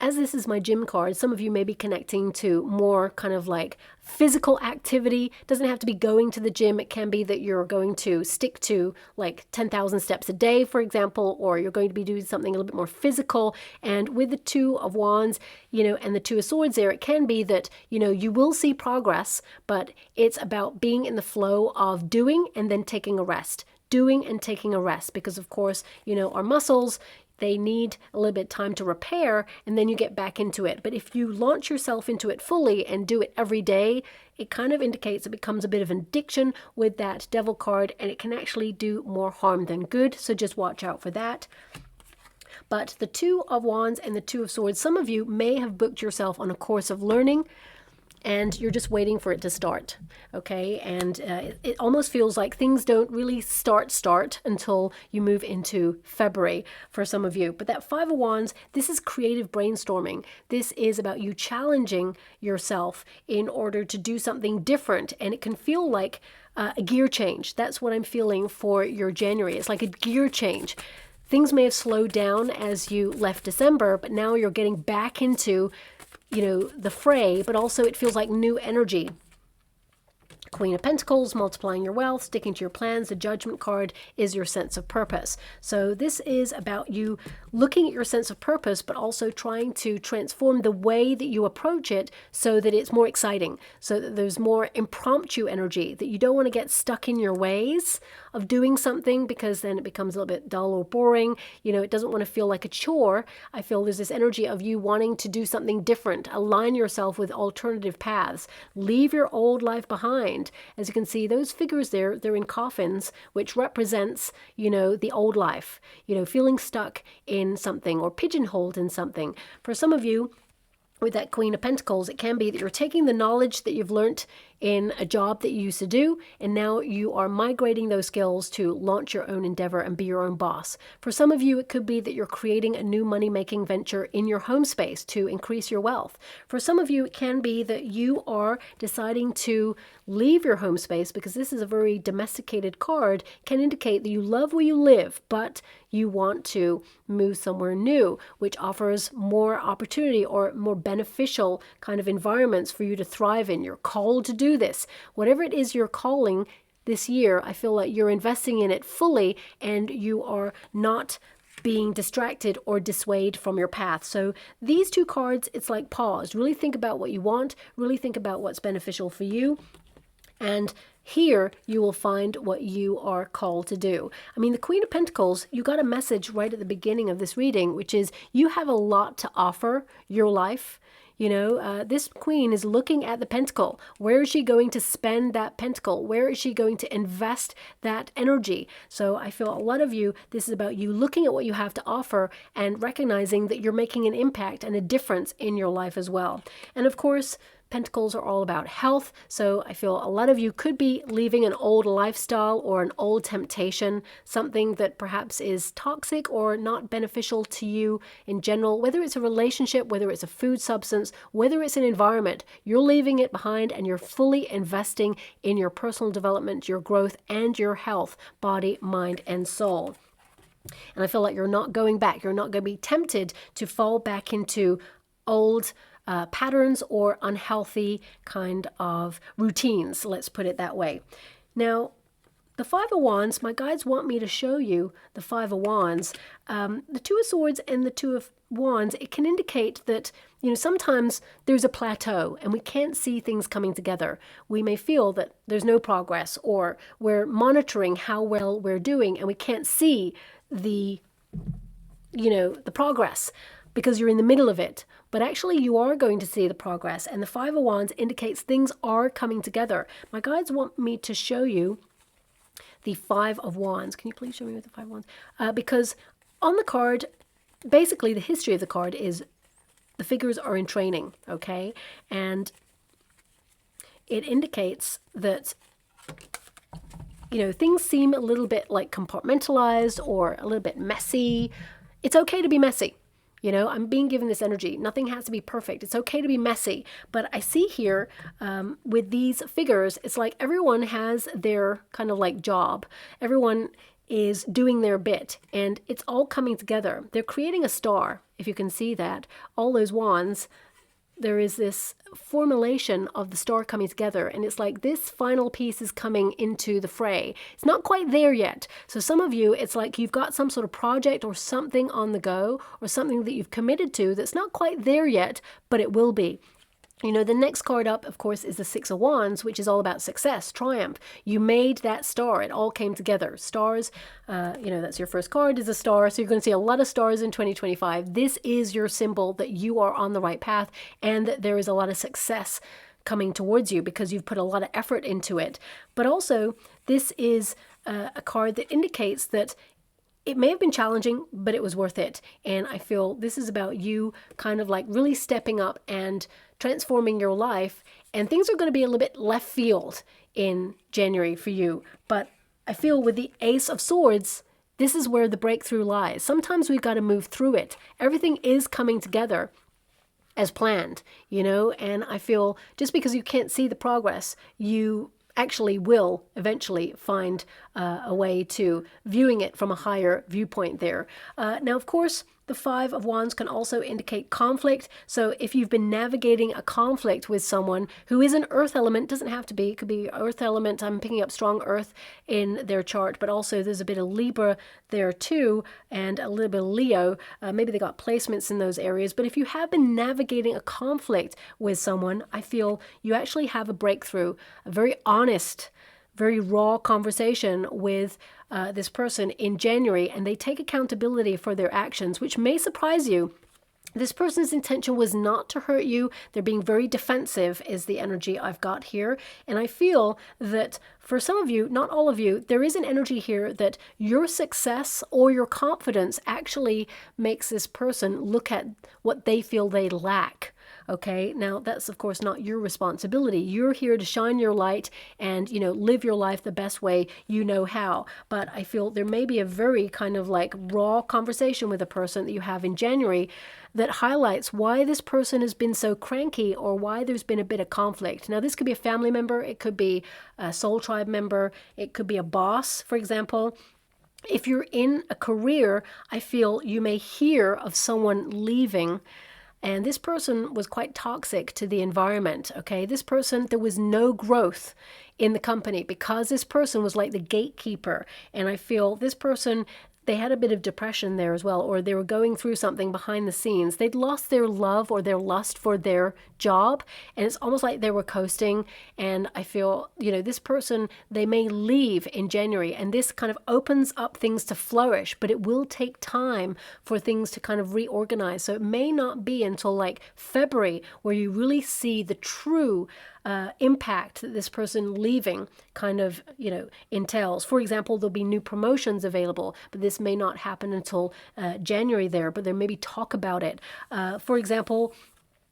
as this is my gym card, some of you may be connecting to more kind of like physical activity. It doesn't have to be going to the gym. It can be that you're going to stick to like 10,000 steps a day, for example, or you're going to be doing something a little bit more physical. And with the Two of Wands, and the Two of Swords there, it can be that, you will see progress, but it's about being in the flow of doing and then taking a rest. Doing and taking a rest, because of course, our muscles, they need a little bit of time to repair, and then you get back into it. But if you launch yourself into it fully and do it every day, it kind of indicates it becomes a bit of an addiction with that Devil card, and it can actually do more harm than good. So just watch out for that. But the Two of Wands and the Two of Swords, some of you may have booked yourself on a course of learning, and you're just waiting for it to start, okay? And it almost feels like things don't really start until you move into February for some of you. But that Five of Wands, this is creative brainstorming. This is about you challenging yourself in order to do something different, and it can feel like a gear change. That's what I'm feeling for your January. It's like a gear change. Things may have slowed down as you left December, but now you're getting back into the fray, but also it feels like new energy. Queen of Pentacles, multiplying your wealth, sticking to your plans. The Judgment card is your sense of purpose. So this is about you looking at your sense of purpose, but also trying to transform the way that you approach it so that it's more exciting, so that there's more impromptu energy, that you don't want to get stuck in your ways of doing something, because then it becomes a little bit dull or boring. It doesn't want to feel like a chore. I feel there's this energy of you wanting to do something different, align yourself with alternative paths, leave your old life behind. As you can see, those figures there, they're in coffins, which represents, the old life, feeling stuck in something or pigeonholed in something. For some of you, with that Queen of Pentacles, it can be that you're taking the knowledge that you've learnt in a job that you used to do, and now you are migrating those skills to launch your own endeavor and be your own boss. For some of you, it could be that you're creating a new money-making venture in your home space to increase your wealth. For some of you, it can be that you are deciding to leave your home space, because this is a very domesticated card, can indicate that you love where you live, but you want to move somewhere new, which offers more opportunity or more beneficial kind of environments for you to thrive in. You're called to do do this. Whatever it is you're calling this year, I feel like you're investing in it fully and you are not being distracted or dissuaded from your path. So these two cards, it's like pause. Really think about what you want. Really think about what's beneficial for you. And here you will find what you are called to do. I mean, the Queen of Pentacles, you got a message right at the beginning of this reading, which is you have a lot to offer your life. You know, this queen is looking at the pentacle. Where is she going to spend that pentacle? Where is she going to invest that energy? So I feel a lot of you, this is about you looking at what you have to offer and recognizing that you're making an impact and a difference in your life as well. And of course, Pentacles are all about health, so I feel a lot of you could be leaving an old lifestyle or an old temptation, something that perhaps is toxic or not beneficial to you in general, whether it's a relationship, whether it's a food substance, whether it's an environment. You're leaving it behind and you're fully investing in your personal development, your growth, and your health, body, mind, and soul. And I feel like you're not going back. You're not going to be tempted to fall back into old patterns or unhealthy kind of routines, let's put it that way. Now, the Five of Wands, my guides want me to show you the Five of Wands. The Two of Swords and the Two of Wands, it can indicate that, you know, sometimes there's a plateau and we can't see things coming together. We may feel that there's no progress, or we're monitoring how well we're doing and we can't see the progress because you're in the middle of it. But actually you are going to see the progress, and the Five of Wands indicates things are coming together. My guides want me to show you the Five of Wands. Can you please show me with the Five of Wands? Because on the card, basically the history of the card is the figures are in training, okay? And it indicates that, you know, things seem a little bit like compartmentalized or a little bit messy. It's okay to be messy. You know, I'm being given this energy. Nothing has to be perfect. It's okay to be messy. But I see here with these figures, it's like everyone has their kind of like job. Everyone is doing their bit and it's all coming together. They're creating a star, if you can see that. All those wands, there is this formulation of the star coming together, and it's like this final piece is coming into the fray. It's not quite there yet. So some of you, it's like you've got some sort of project or something on the go, or something that you've committed to that's not quite there yet, but it will be. You know, the next card up, of course, is the Six of Wands, which is all about success, triumph. You made that star. It all came together. Stars, that's your first card, is a star. So you're going to see a lot of stars in 2025. This is your symbol that you are on the right path and that there is a lot of success coming towards you because you've put a lot of effort into it. But also, this is a card that indicates that it may have been challenging, but it was worth it. And I feel this is about you kind of like really stepping up and transforming your life. And things are going to be a little bit left field in January for you. But I feel with the Ace of Swords, this is where the breakthrough lies. Sometimes we've got to move through it. Everything is coming together as planned, you know, and I feel just because you can't see the progress, you actually will eventually find a way to viewing it from a higher viewpoint there. Now, of course, the Five of Wands can also indicate conflict. So if you've been navigating a conflict with someone who is an earth element, doesn't have to be, it could be earth element. I'm picking up strong earth in their chart, but also there's a bit of Libra there too, and a little bit of Leo. Maybe they got placements in those areas. But if you have been navigating a conflict with someone, I feel you actually have a breakthrough, a very honest, very raw conversation with this person in January, and they take accountability for their actions, which may surprise you. This person's intention was not to hurt you. They're being very defensive is the energy I've got here. And I feel that for some of you, not all of you, there is an energy here that your success or your confidence actually makes this person look at what they feel they lack. Okay, now that's of course not your responsibility. You're here to shine your light and, you know, live your life the best way you know how. But I feel there may be a very kind of like raw conversation with a person that you have in January that highlights why this person has been so cranky or why there's been a bit of conflict. Now, this could be a family member, it could be a soul tribe member, it could be a boss, for example. If you're in a career, I feel you may hear of someone leaving And this person was quite toxic to the environment, okay? This person, there was no growth in the company because this person was like the gatekeeper. And I feel this person, they had a bit of depression there as well, or they were going through something behind the scenes. They'd lost their love or their lust for their job, and it's almost like they were coasting. And I feel, you know, this person, they may leave in January, and this kind of opens up things to flourish, but it will take time for things to kind of reorganize. So it may not be until like February where you really see the true impact that this person leaving kind of, you know, entails. For example, there'll be new promotions available, but this may not happen until January there, but there may be talk about it. For example,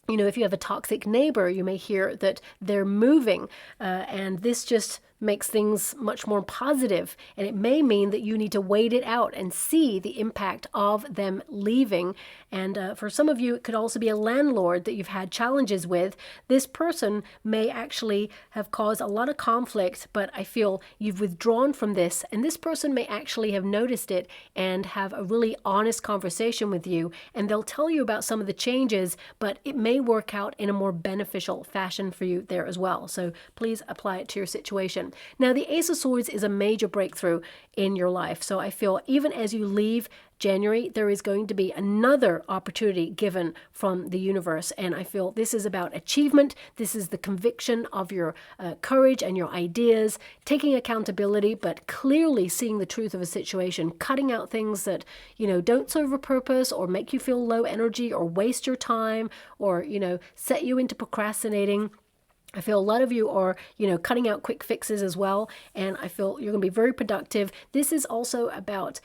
you know, if you have a toxic neighbor, you may hear that they're moving, and this just makes things much more positive. And it may mean that you need to wait it out and see the impact of them leaving. And for some of you, it could also be a landlord that you've had challenges with. This person may actually have caused a lot of conflict, but I feel you've withdrawn from this. And this person may actually have noticed it and have a really honest conversation with you. And they'll tell you about some of the changes, but it may work out in a more beneficial fashion for you there as well. So please apply it to your situation. Now, the Ace of Swords is a major breakthrough in your life. So I feel even as you leave January, there is going to be another opportunity given from the universe. And I feel this is about achievement. This is the conviction of your courage and your ideas, taking accountability, but clearly seeing the truth of a situation, cutting out things that, you know, don't serve a purpose or make you feel low energy or waste your time or, you know, set you into procrastinating. I feel a lot of you are, you know, cutting out quick fixes as well. And I feel you're going to be very productive. This is also about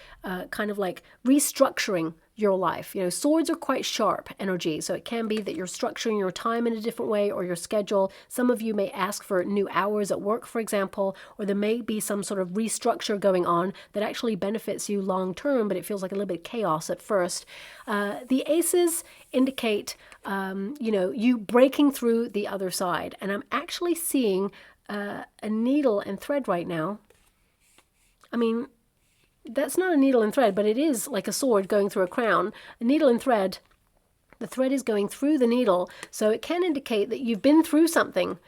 kind of like restructuring your life. You know, swords are quite sharp energy. So it can be that you're structuring your time in a different way or your schedule. Some of you may ask for new hours at work, for example, or there may be some sort of restructure going on that actually benefits you long term, but it feels like a little bit of chaos at first. The aces indicate, you know, you breaking through the other side. And I'm actually seeing a needle and thread right now. I mean, that's not a needle and thread, but it is like a sword going through a crown. A needle and thread, the thread is going through the needle, so it can indicate that you've been through something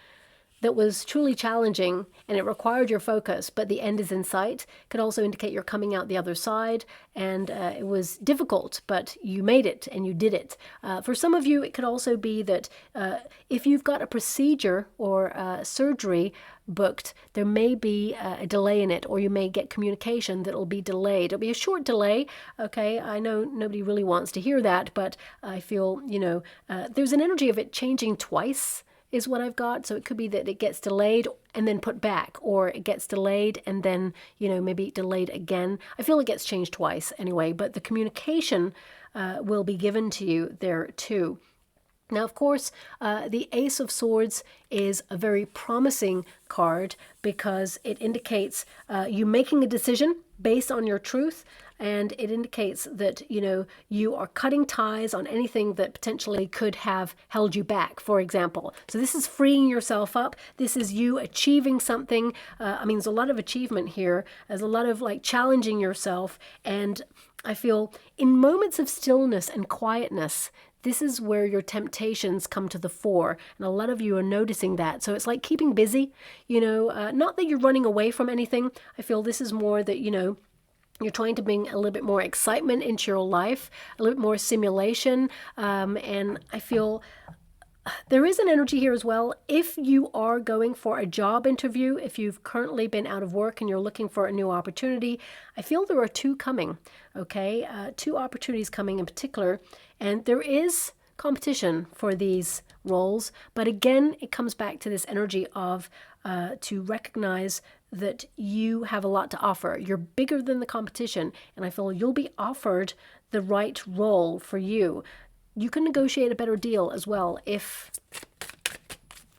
that was truly challenging and it required your focus, but the end is in sight. It could also indicate you're coming out the other side and it was difficult, but you made it and you did it. For some of you, it could also be that if you've got a procedure or surgery booked, there may be a delay in it, or you may get communication that will be delayed. It'll be a short delay, okay? I know nobody really wants to hear that, but I feel, you know, there's an energy of it changing twice is what I've got. So it could be that it gets delayed and then put back, or it gets delayed and then, you know, maybe delayed again. I feel it gets changed twice anyway, but the communication will be given to you there too. Now, of course, the Ace of Swords is a very promising card because it indicates you making a decision based on your truth, and it indicates that, you know, you are cutting ties on anything that potentially could have held you back, for example. So this is freeing yourself up. This is you achieving something. I mean, there's a lot of achievement here. There's a lot of like challenging yourself. And I feel in moments of stillness and quietness, this is where your temptations come to the fore. And a lot of you are noticing that. So it's like keeping busy, you know, not that you're running away from anything. I feel this is more that, you know, you're trying to bring a little bit more excitement into your life, a little bit more simulation. And I feel there is an energy here as well. If you are going for a job interview, if you've currently been out of work and you're looking for a new opportunity, I feel there are two coming, okay? Two opportunities coming in particular. And there is competition for these roles. But again, it comes back to this energy of to recognize that you have a lot to offer. You're bigger than the competition. And I feel you'll be offered the right role for you. You can negotiate a better deal as well if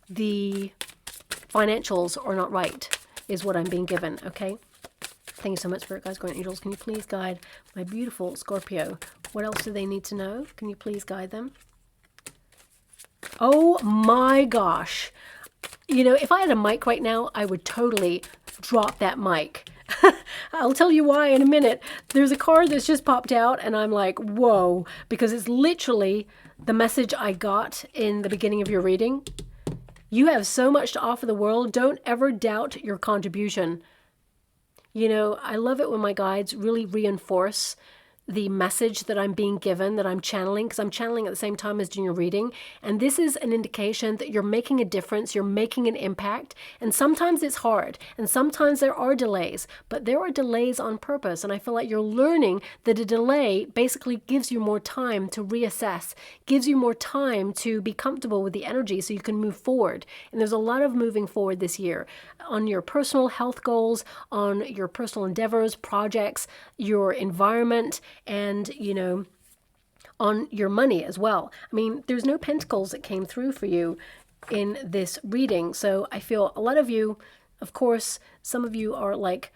the financials are not right, is what I'm being given, okay? Thank you so much, Spirit Guides, Guardian Angels. Can you please guide my beautiful Scorpio? What else do they need to know? Can you please guide them? Oh my gosh. You know, if I had a mic right now, I would totally drop that mic I'll tell you why in a minute. There's a card that's just popped out and I'm like, whoa, because it's literally the message I got in the beginning of your reading. You have so much to offer the world. Don't ever doubt your contribution. You know, I love it when my guides really reinforce the message that I'm being given, that I'm channeling, because I'm channeling at the same time as doing your reading. And this is an indication that you're making a difference, you're making an impact. And sometimes it's hard, and sometimes there are delays, but there are delays on purpose. And I feel like you're learning that a delay basically gives you more time to reassess, gives you more time to be comfortable with the energy so you can move forward. And there's a lot of moving forward this year on your personal health goals, on your personal endeavors, projects, your environment, and, you know, on your money as well. I mean, there's no pentacles that came through for you in this reading. So I feel a lot of you, of course, some of you are like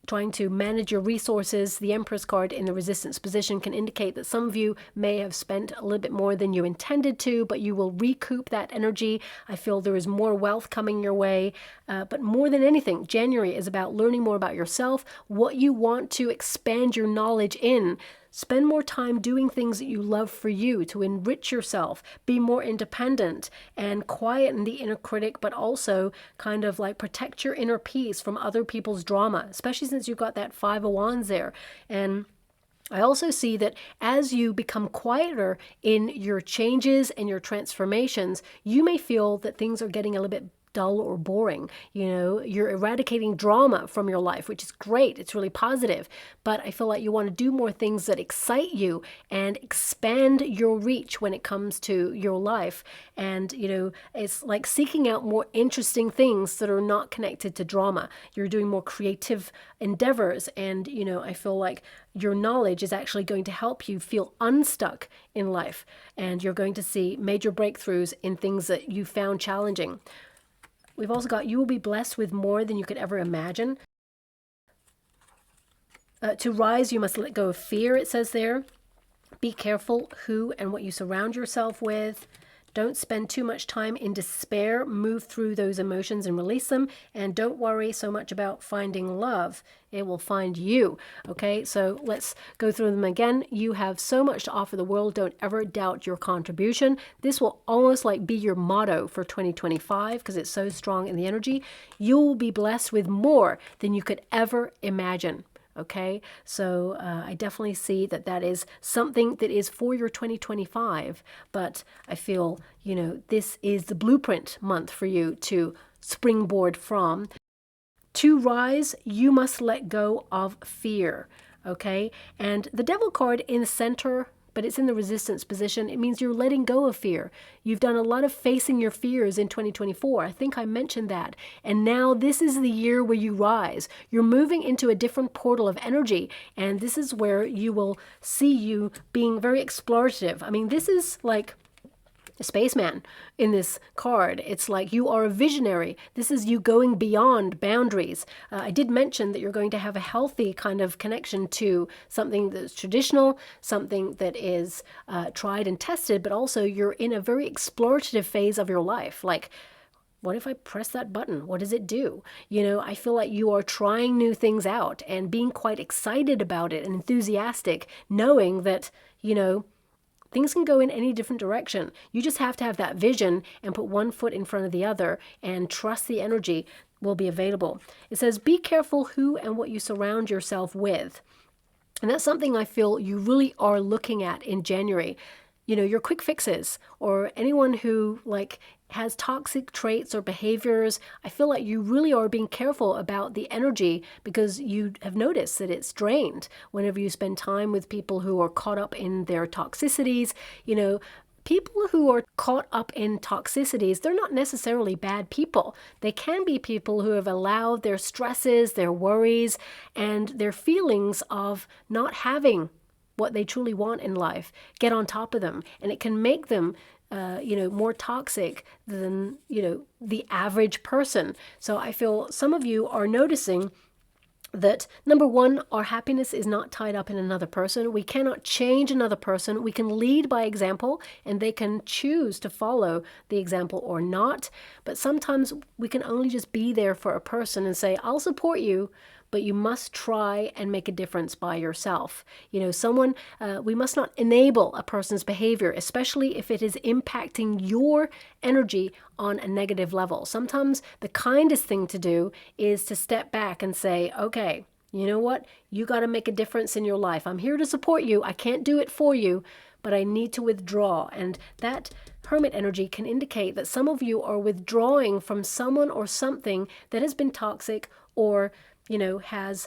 trying to manage your resources. The Empress card in the resistance position can indicate that some of you may have spent a little bit more than you intended to, but you will recoup that energy. I feel there is more wealth coming your way. But more than anything, January is about learning more about yourself, what you want to expand your knowledge in. Spend more time doing things that you love for you to enrich yourself, be more independent and quieten the inner critic, but also kind of like protect your inner peace from other people's drama, especially since you've got that Five of Wands there. And I also see that as you become quieter in your changes and your transformations, you may feel that things are getting a little bit dull or boring. You know, you're eradicating drama from your life, which is great. It's really positive. But I feel like you want to do more things that excite you and expand your reach when it comes to your life. And, you know, it's like seeking out more interesting things that are not connected to drama. You're doing more creative endeavors. And, you know, I feel like your knowledge is actually going to help you feel unstuck in life. And you're going to see major breakthroughs in things that you found challenging. We've also got, you will be blessed with more than you could ever imagine. To rise, you must let go of fear, it says there. Be careful who and what you surround yourself with. Don't spend too much time in despair. Move through those emotions and release them. And don't worry so much about finding love. It will find you. Okay, so let's go through them again. You have so much to offer the world. Don't ever doubt your contribution. This will almost like be your motto for 2025 because it's so strong in the energy. You will be blessed with more than you could ever imagine. Okay, so I definitely see that that is something that is for your 2025, but I feel, you know, this is the blueprint month for you to springboard from. To rise, you must let go of fear, okay? And the Devil card in the center, but it's in the resistance position. It means you're letting go of fear. You've done a lot of facing your fears in 2024. I think I mentioned that. And now this is the year where you rise. You're moving into a different portal of energy. And this is where you will see you being very explorative. I mean, this is like a spaceman in this card. It's like you are a visionary. This is you going beyond boundaries. I did mention that you're going to have a healthy kind of connection to something that's traditional, something that is tried and tested, but also you're in a very explorative phase of your life. Like, what if I press that button? What does it do? You know, I feel like you are trying new things out and being quite excited about it and enthusiastic, knowing that, you know, things can go in any different direction. You just have to have that vision and put one foot in front of the other and trust the energy will be available. It says, be careful who and what you surround yourself with. And that's something I feel you really are looking at in January. You know, your quick fixes or anyone who like has toxic traits or behaviors, I feel like you really are being careful about the energy because you have noticed that it's drained whenever you spend time with people who are caught up in their toxicities. You know, people who are caught up in toxicities, they're not necessarily bad people. They can be people who have allowed their stresses, their worries, and their feelings of not having what they truly want in life get on top of them. And it can make them you know, more toxic than, you know, the average person. So I feel some of you are noticing that, number one, our happiness is not tied up in another person. We cannot change another person. We can lead by example, and they can choose to follow the example or not. But sometimes we can only just be there for a person and say, I'll support you, but you must try and make a difference by yourself. You know, we must not enable a person's behavior, especially if it is impacting your energy on a negative level. Sometimes the kindest thing to do is to step back and say, okay, you know what? You got to make a difference in your life. I'm here to support you. I can't do it for you, but I need to withdraw. And that Hermit energy can indicate that some of you are withdrawing from someone or something that has been toxic, or, you know, has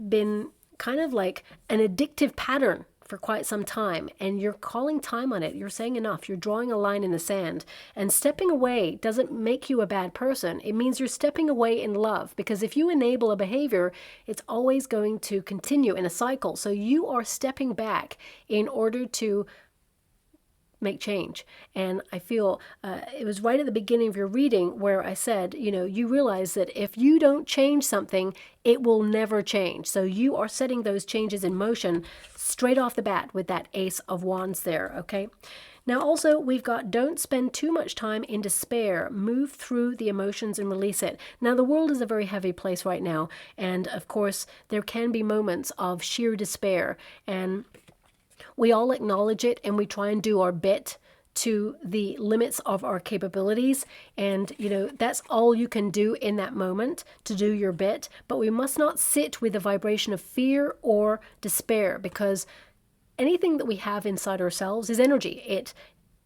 been kind of like an addictive pattern for quite some time, and you're calling time on it. You're saying enough. You're drawing a line in the sand. And stepping away doesn't make you a bad person. It means you're stepping away in love, because if you enable a behavior, it's always going to continue in a cycle. So you are stepping back in order to make change. And I feel it was right at the beginning of your reading where I said, you know, you realize that if you don't change something, it will never change. So you are setting those changes in motion straight off the bat with that Ace of Wands there, okay? Now also we've got don't spend too much time in despair. Move through the emotions and release it. Now the world is a very heavy place right now, and of course there can be moments of sheer despair, and we all acknowledge it and we try and do our bit to the limits of our capabilities. And, you know, that's all you can do in that moment, to do your bit. But we must not sit with a vibration of fear or despair, because anything that we have inside ourselves is energy. It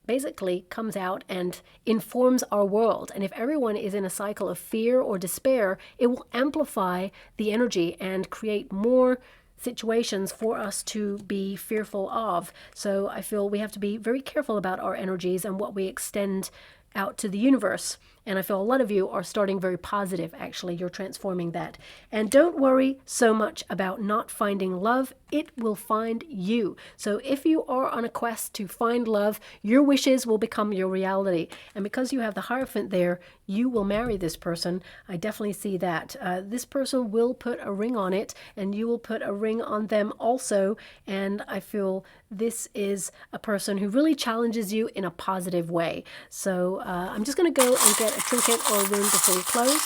basically comes out and informs our world. And if everyone is in a cycle of fear or despair, it will amplify the energy and create more situations for us to be fearful of. So I feel we have to be very careful about our energies and what we extend out to the universe. And I feel a lot of you are starting very positive, actually. You're transforming that. And don't worry so much about not finding love. It will find you. So if you are on a quest to find love, your wishes will become your reality. And because you have the Hierophant there, you will marry this person. I definitely see that. This person will put a ring on it, and you will put a ring on them also. And I feel this is a person who really challenges you in a positive way. So I'm just going to go and get a trinket or a rune before we close.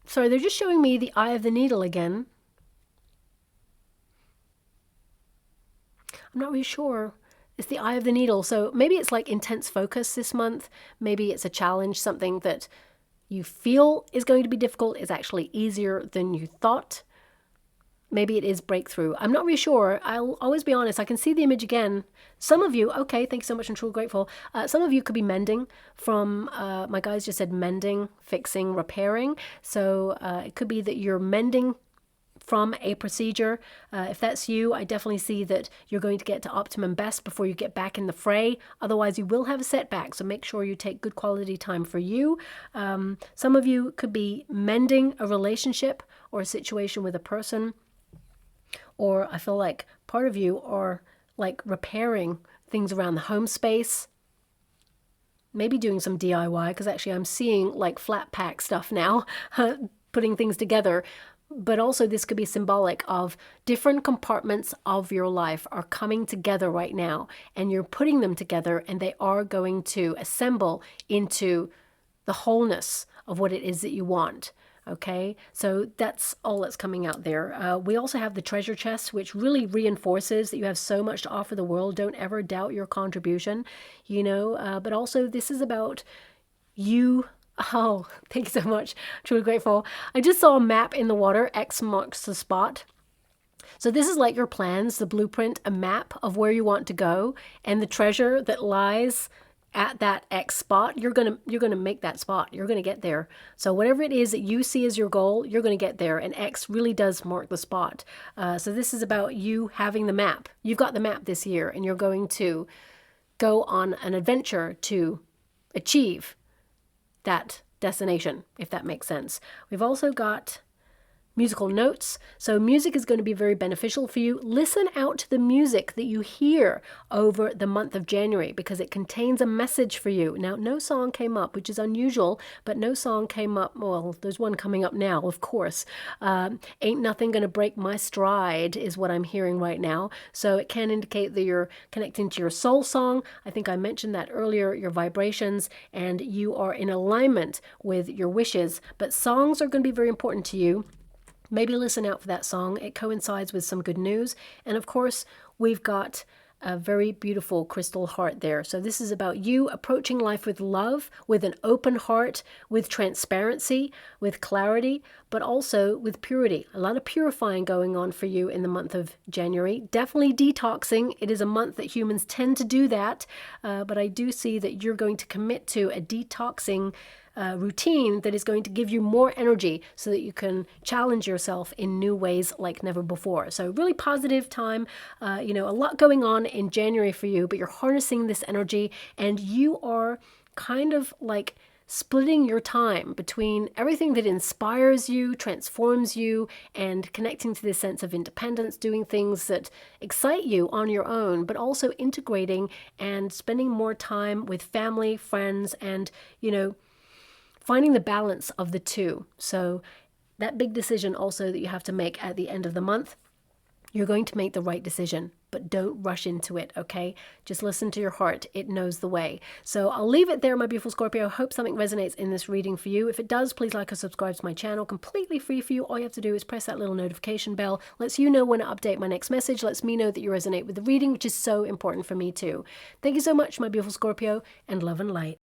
Sorry, they're just showing me the Eye of the Needle again. I'm not really sure. It's the Eye of the Needle. So maybe it's like intense focus this month. Maybe it's a challenge, something that you feel is going to be difficult is actually easier than you thought. Maybe it is breakthrough. I'm not really sure. I'll always be honest. I can see the image again. Some of you, okay, thank you so much, I'm truly grateful. Some of you could be mending from, my guys just said mending, fixing, repairing. So it could be that you're mending from a procedure. If that's you, I definitely see that you're going to get to optimum best before you get back in the fray. Otherwise, you will have a setback. So make sure you take good quality time for you. Some of you could be mending a relationship or a situation with a person. Or I feel like part of you are like repairing things around the home space. Maybe doing some DIY, because actually I'm seeing like flat pack stuff now, putting things together. But also this could be symbolic of different compartments of your life are coming together right now, and you're putting them together, and they are going to assemble into the wholeness of what it is that you want. Okay, so that's all that's coming out there. We also have the treasure chest, which really reinforces that you have so much to offer the world. Don't ever doubt your contribution, you know, but also this is about you. Oh, thank you so much. Truly grateful. I just saw a map in the water. X marks the spot. So this is like your plans, the blueprint, a map of where you want to go, and the treasure that lies at that X spot, you're gonna make that spot. You're gonna get there. So whatever it is that you see as your goal, you're gonna get there. And X really does mark the spot. So this is about you having the map. You've got the map this year, and you're going to go on an adventure to achieve that destination, if that makes sense. We've also got musical notes. So music is going to be very beneficial for you. Listen out to the music that you hear over the month of January because it contains a message for you. Now, no song came up, which is unusual, but no song came up. Well, there's one coming up now, of course. Ain't Nothing Gonna Break My Stride is what I'm hearing right now. So it can indicate that you're connecting to your soul song. I think I mentioned that earlier, your vibrations, and you are in alignment with your wishes. But songs are going to be very important to you. Maybe listen out for that song. It coincides with some good news. And of course, we've got a very beautiful crystal heart there. So this is about you approaching life with love, with an open heart, with transparency, with clarity, but also with purity. A lot of purifying going on for you in the month of January. Definitely detoxing. It is a month that humans tend to do that, but I do see that you're going to commit to a detoxing routine that is going to give you more energy so that you can challenge yourself in new ways like never before. So really positive time, a lot going on in January for you, but you're harnessing this energy and you are kind of like splitting your time between everything that inspires you, transforms you, and connecting to this sense of independence, doing things that excite you on your own, but also integrating and spending more time with family, friends, and, finding the balance of the two. So that big decision also that you have to make at the end of the month, you're going to make the right decision, but don't rush into it, okay? Just listen to your heart. It knows the way. So I'll leave it there, my beautiful Scorpio. Hope something resonates in this reading for you. If it does, please like or subscribe to my channel. Completely free for you. All you have to do is press that little notification bell. Lets you know when I update my next message. Lets me know that you resonate with the reading, which is so important for me too. Thank you so much, my beautiful Scorpio, and love and light.